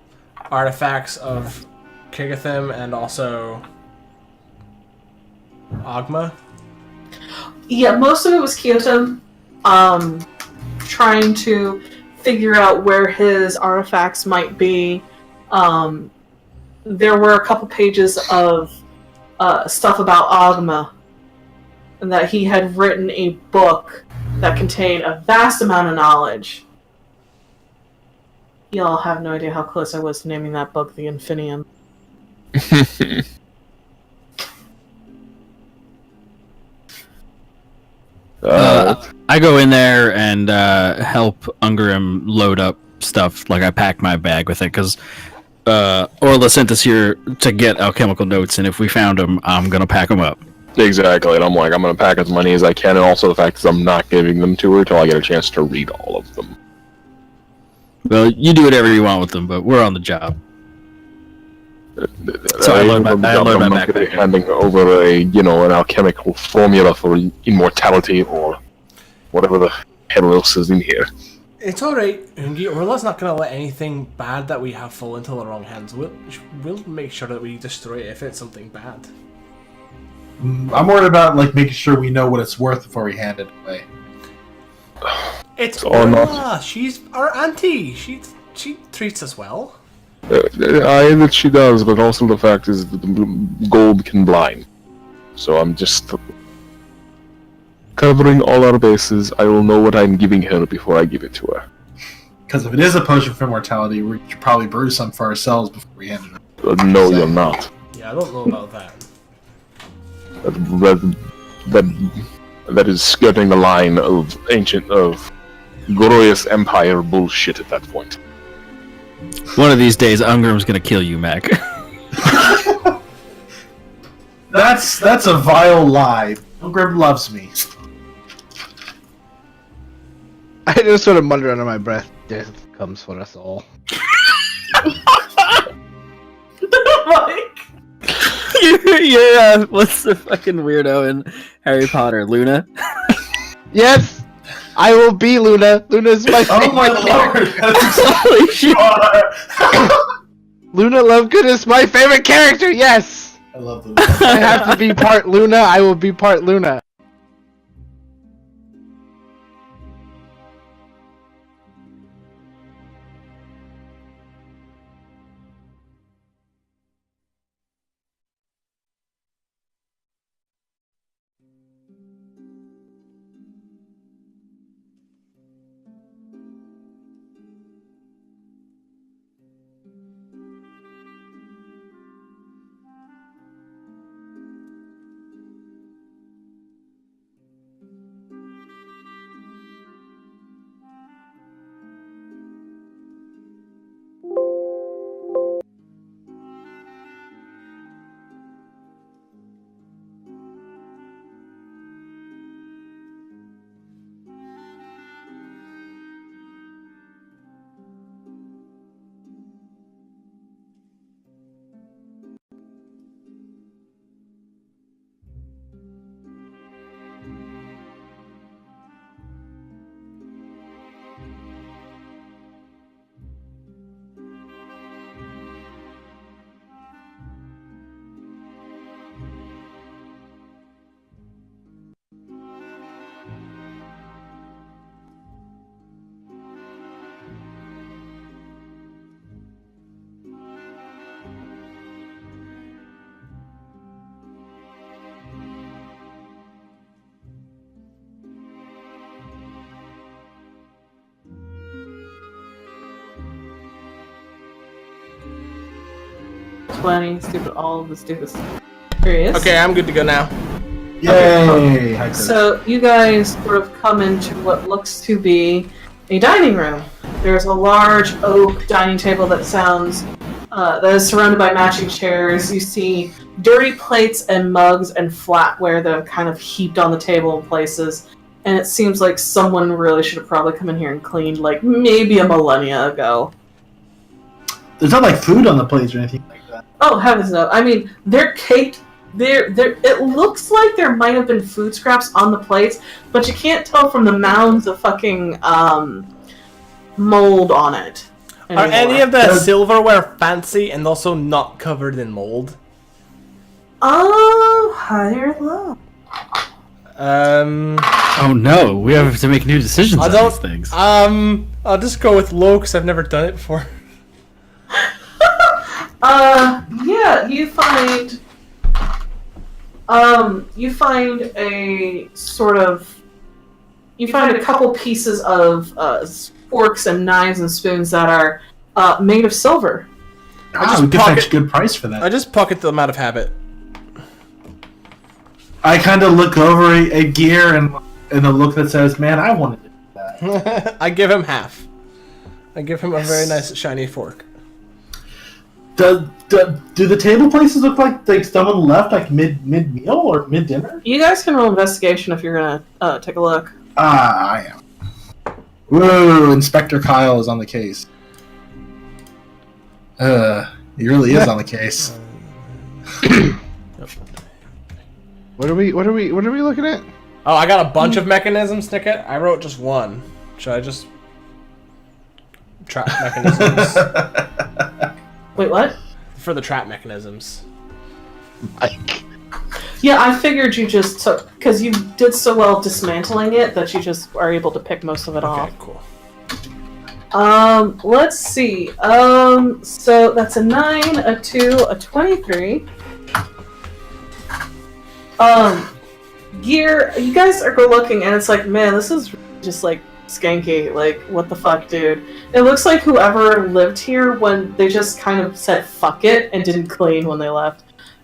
artifacts of Kigathim and also Ogma. Yeah, most of it was Kyoto, trying to figure out where his artifacts might be. There were a couple pages of stuff about Ogma, and that he had written a book that contained a vast amount of knowledge. Y'all have no idea how close I was to naming that book The Infinium. I go in there and help Ungrim load up stuff. Like I packed my bag with it because Orla sent us here to get alchemical notes, and if we found them, I'm gonna pack them up. Exactly, and I'm like, I'm gonna pack as many as I can, and also the fact is I'm not giving them to her till I get a chance to read all of them. Well, you do whatever you want with them, but we're on the job. So I load my I'm not gonna be backpack. handing over an alchemical formula for immortality or whatever the hell else is in here. It's alright, Ungi. Orla's not gonna let anything bad that we have fall into the wrong hands. We'll make sure that we destroy it if it's something bad. I'm worried about making sure we know what it's worth before we hand it away. It's Or not. Orla. She's our auntie. She treats us well. That she does, but also the fact is that the gold can blind. So I'm just covering all our bases. I will know what I'm giving her before I give it to her. Because if it is a potion for immortality, we should probably brew some for ourselves before we hand it over. No, you're not. Yeah, I don't know about that. That is skirting the line of glorious empire bullshit at that point. One of these days, Ungrim's gonna kill you, Mac. That's a vile lie. Grim loves me. I just sort of mutter under my breath, death comes for us all. Mike. you're what's the fucking weirdo in Harry Potter? Luna? Yes! I will be Luna! Luna's my favorite Oh my lord! Holy shit! Luna Lovegood is my favorite character, yes! I love the I have to be part Luna, I will be part Luna. All of the stupid stuff. Curious. Okay, I'm good to go now. Yay! So you guys sort of come into what looks to be a dining room. There's a large oak dining table that is surrounded by matching chairs. You see dirty plates and mugs and flatware that are kind of heaped on the table in places. And it seems like someone really should have probably come in here and cleaned, maybe a millennia ago. There's not food on the plates or anything like that. Oh heavens no! I mean, they're caked. It looks like there might have been food scraps on the plates, but you can't tell from the mounds of fucking mold on it. Are any of the silverware fancy and also not covered in mold? Oh, high or low? Oh no, we have to make new decisions on these things. I'll just go with low because I've never done it before. Yeah, you find a sort of, you find a couple pieces of forks and knives and spoons that are made of silver. We could fetch a good price for that. I just pocket them out of habit. I kind of look over at Gear and the look that says, "Man, I wanted to do that." I give him half. I give him a very nice shiny fork. Do the table places look like someone left like mid meal or mid dinner? You guys can roll investigation if you're gonna take a look. I am. Whoa, Inspector Kyle is on the case. He really is on the case. What are we looking at? Oh, I got a bunch of mechanisms, Snicket. I wrote just one. Should I just trap mechanisms? Wait, what? For the trap mechanisms. Yeah, I figured you just took, because you did so well dismantling it that you just are able to pick most of it off. Okay, cool. Let's see. So that's a 9, a 2, a 23. Gear, you guys are looking and it's like, man, this is just like skanky. Like, what the fuck, dude? It looks like whoever lived here when they just kind of said fuck it and didn't clean when they left.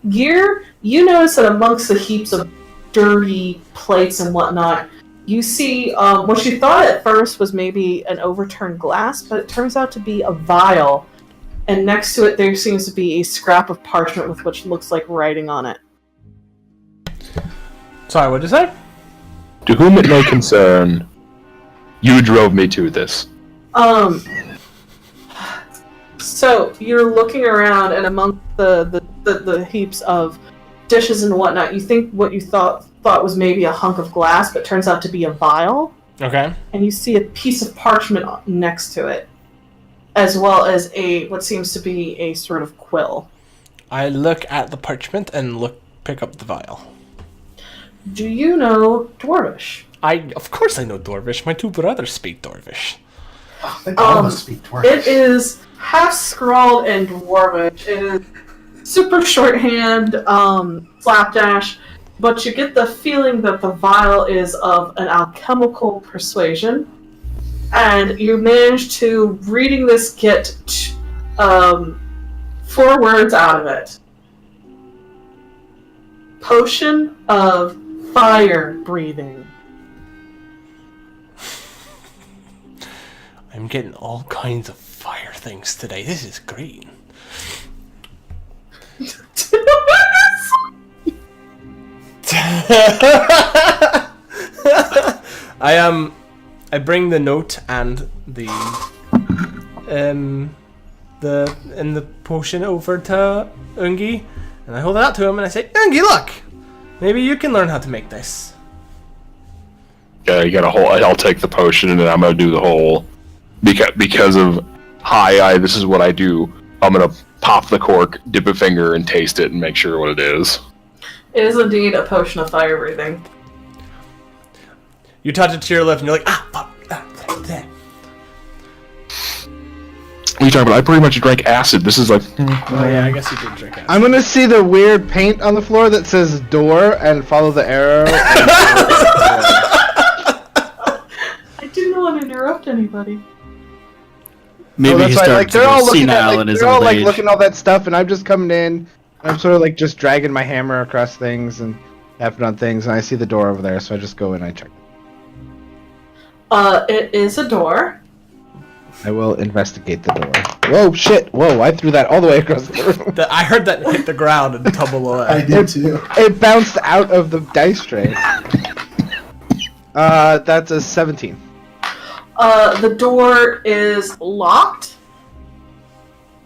Gear, you notice that amongst the heaps of dirty plates and whatnot, you see what you thought at first was maybe an overturned glass, but it turns out to be a vial. And next to it, there seems to be a scrap of parchment with which looks like writing on it. Sorry, what'd you say? To whom it may concern, you drove me to this. So you're looking around, and among the heaps of dishes and whatnot, you think what you thought was maybe a hunk of glass, but turns out to be a vial. Okay. And you see a piece of parchment next to it, as well as what seems to be a sort of quill. I look at the parchment and pick up the vial. Do you know Dwarvish? Of course I know Dwarvish. My two brothers speak Dwarvish. I think all of us speak Dwarvish. It is half scrawled in Dwarvish. It is super shorthand, slapdash, but you get the feeling that the vial is of an alchemical persuasion, and you manage to, reading this, get 4 words out of it. Potion of fire breathing. I'm getting all kinds of fire things today. This is great. I bring the note and the potion over to Ungi, and I hold it out to him and I say, Ungi, look! Maybe you can learn how to make this. Yeah, you got a whole. I'll take the potion and then I'm gonna do the whole. Because of this is what I do. I'm gonna pop the cork, dip a finger, and taste it and make sure what it is. It is indeed a potion of fire breathing. You touch it to your lip and you're like, fuck. What are you talking about? I pretty much drank acid. This is like. Oh yeah, I guess you did drink it. I'm gonna see the weird paint on the floor that says door and follow the arrow. I didn't want to interrupt anybody. Maybe that's he why, starts they're all looking senile at, in his they're all old like age. looking at all that stuff, and I'm just coming in. I'm sort of like just dragging my hammer across things and tapping on things, and I see the door over there, so I just go in and I check. It is a door. I will investigate the door. Whoa, shit! Whoa, I threw that all the way across the room. I heard that hit the ground and tumble away. I did too. It bounced out of the dice tray. That's a 17. The door is locked.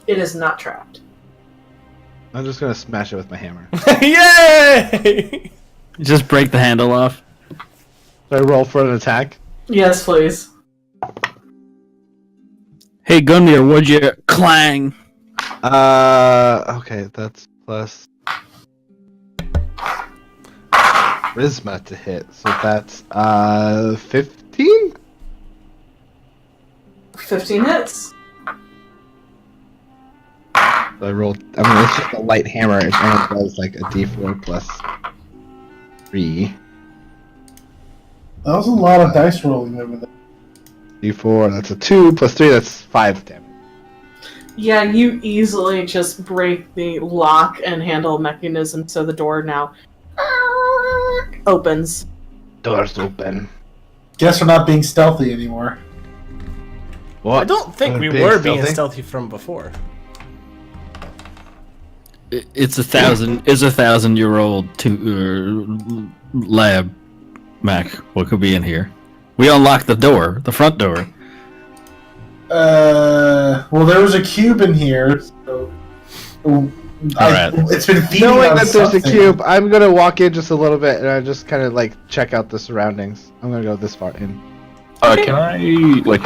It is not trapped. I'm just gonna smash it with my hammer. Yay! Just break the handle off. So I roll for an attack. Yes, please. Hey Gunmir, what'd you clang? Okay, that's plus charisma to hit, so that's 15. 15 hits. So I rolled. I mean, it's just a light hammer. It only does like a D4 plus 3. That was a lot of dice rolling over there. D4. That's a 2 plus 3. That's 5 damage. Yeah, you easily just break the lock and handle mechanism, so the door now opens. Doors open. Guess we're not being stealthy anymore. What? I don't think we Being were being stealthy? stealthy from before. It's a 1,000-year-old lab, Mac. What could be in here? We unlocked the door, the front door. Well, there was a cube in here. So, Alright. It's been feeding Knowing on that there's a something. cube, I'm gonna walk in just a little bit and I just kind of like check out the surroundings. I'm gonna go this far in. Can I do like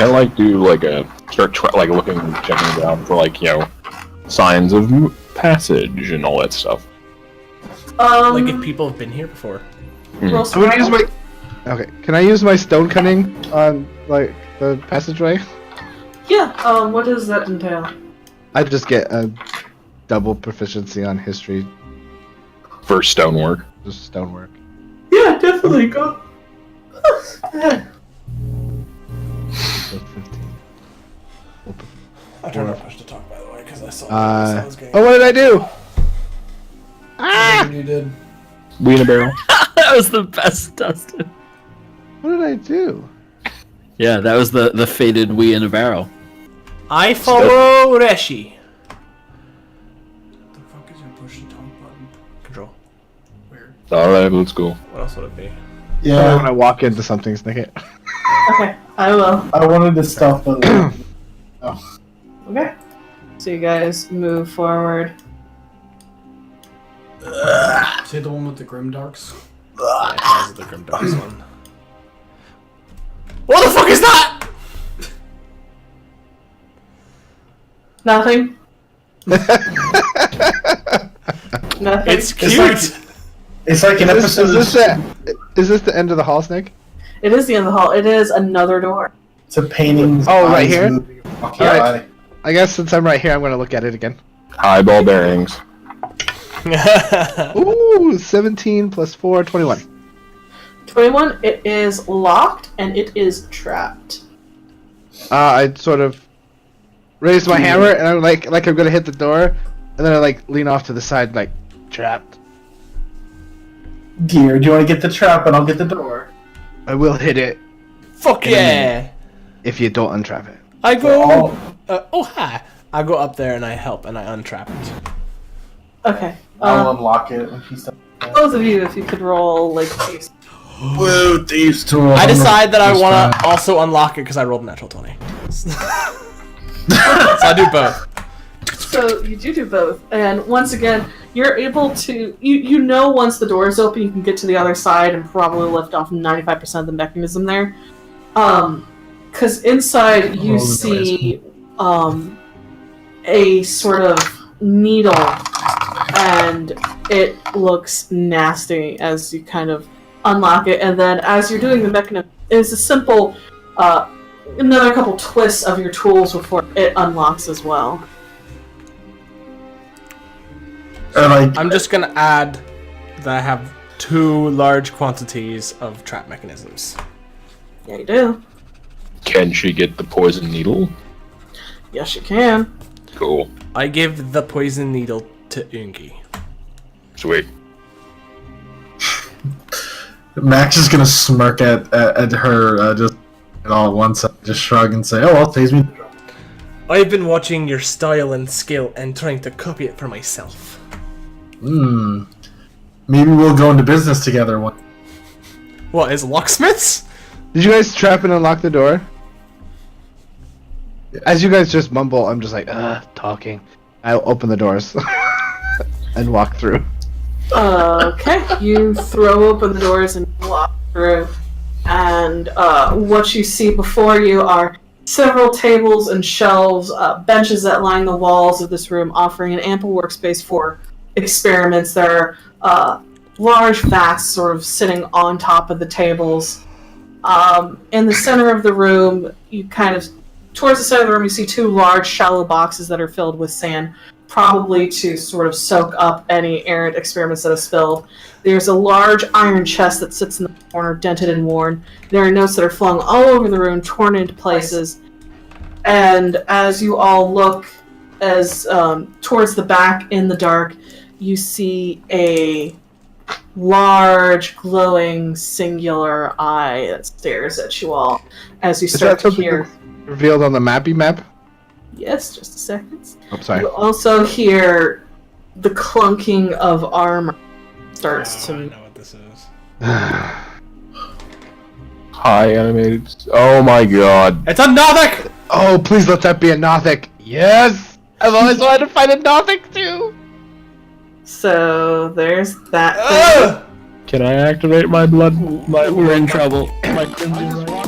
a start like looking, checking around for like signs of passage and all that stuff? Like if people have been here before. roll I'm gonna use survival. my. Okay, can I use my stone cunning on like the passageway? Yeah. What does that entail? I just get a double proficiency on history, For stonework. just stonework. Yeah, definitely go. So 15. I turned on push to talk, by the way, because I saw Oh, what did I do? you did. We in a barrel. That was the best, Dustin. What did I do? Yeah, that was the faded we in a barrel. I follow Reshi. The fuck is your push to talk button? Control. Weird. Alright, let's go. What else would it be? When Yeah, I walk into something, snick it. Okay, I will. I wanted to stuff, but Okay. So you guys move forward. Say the one with the Grimdarks. Yeah, that was the Grimdarks one. What the fuck is that? Nothing. Nothing. It's cute. it's like an Is episode. this the end of the hall, Snake? It is the end of the hall. It is another door. It's a painting. Oh, right here? Okay, Alright. I guess since I'm right here, I'm gonna look at it again. Eyeball bearings. Ooh, 17 plus 4, 21. 21. It is locked and it is trapped. I sort of raise my hammer and I'm like I'm gonna hit the door, and then I like lean off to the side like trapped. Gear, do you want to get the trap and I'll get the door? I will hit it Fuck yeah! if you don't untrap it. I go. I'll, Oh hi! I go up there and I help and I untrap it. Okay. I'll unlock it when she's done. Both of you, if you could roll like these. Woo, thieves tool. I decide that I want to also unlock it because I rolled a natural 20. So I do both. So you do both, and once again, you're able to. You know once the door is open, you can get to the other side and probably lift off 95% of the mechanism there. Because inside you Roll the see a sort of needle, and it looks nasty as you kind of unlock it, and then as you're doing the mechanism, it's a simple another couple twists of your tools before it unlocks as well. I'm just gonna add that I have 2 large quantities of trap mechanisms. Yeah, you do. Can she get the poison needle? Yes, you can. Cool. I give the poison needle to Ungi. Sweet. Max is gonna smirk at her just all at once, just shrug and say, "Oh well, saves me." I've been watching your style and skill and trying to copy it for myself. Maybe we'll go into business together one. What, is locksmiths? Did you guys trap and unlock the door? As you guys just mumble, I'm just like, talking. I'll open the doors and walk through. Okay, you throw open the doors and walk through, and what you see before you are several tables and shelves, benches that line the walls of this room, offering an ample workspace for experiments. There are large vats sort of sitting on top of the tables. In the center of the room, towards the center of the room, you see 2 large, shallow boxes that are filled with sand, probably to sort of soak up any errant experiments that have spilled. There's a large iron chest that sits in the corner, dented and worn. There are notes that are flung all over the room, torn into places. And as you all look towards the back in the dark, you see a large, glowing, singular eye that stares at you all as you Is start that to hear. Revealed on the mappy map. Yes, just a second. Oh, sorry. You also hear the clunking of armor starts I to. know what this is. High animated. Oh my god. It's a Nothic! Oh, please let that be a Nothic. Yes! I've always wanted to fight a Nothic too! So there's that thing. Ugh! Can I activate my blood? We're in trouble. My crimson right?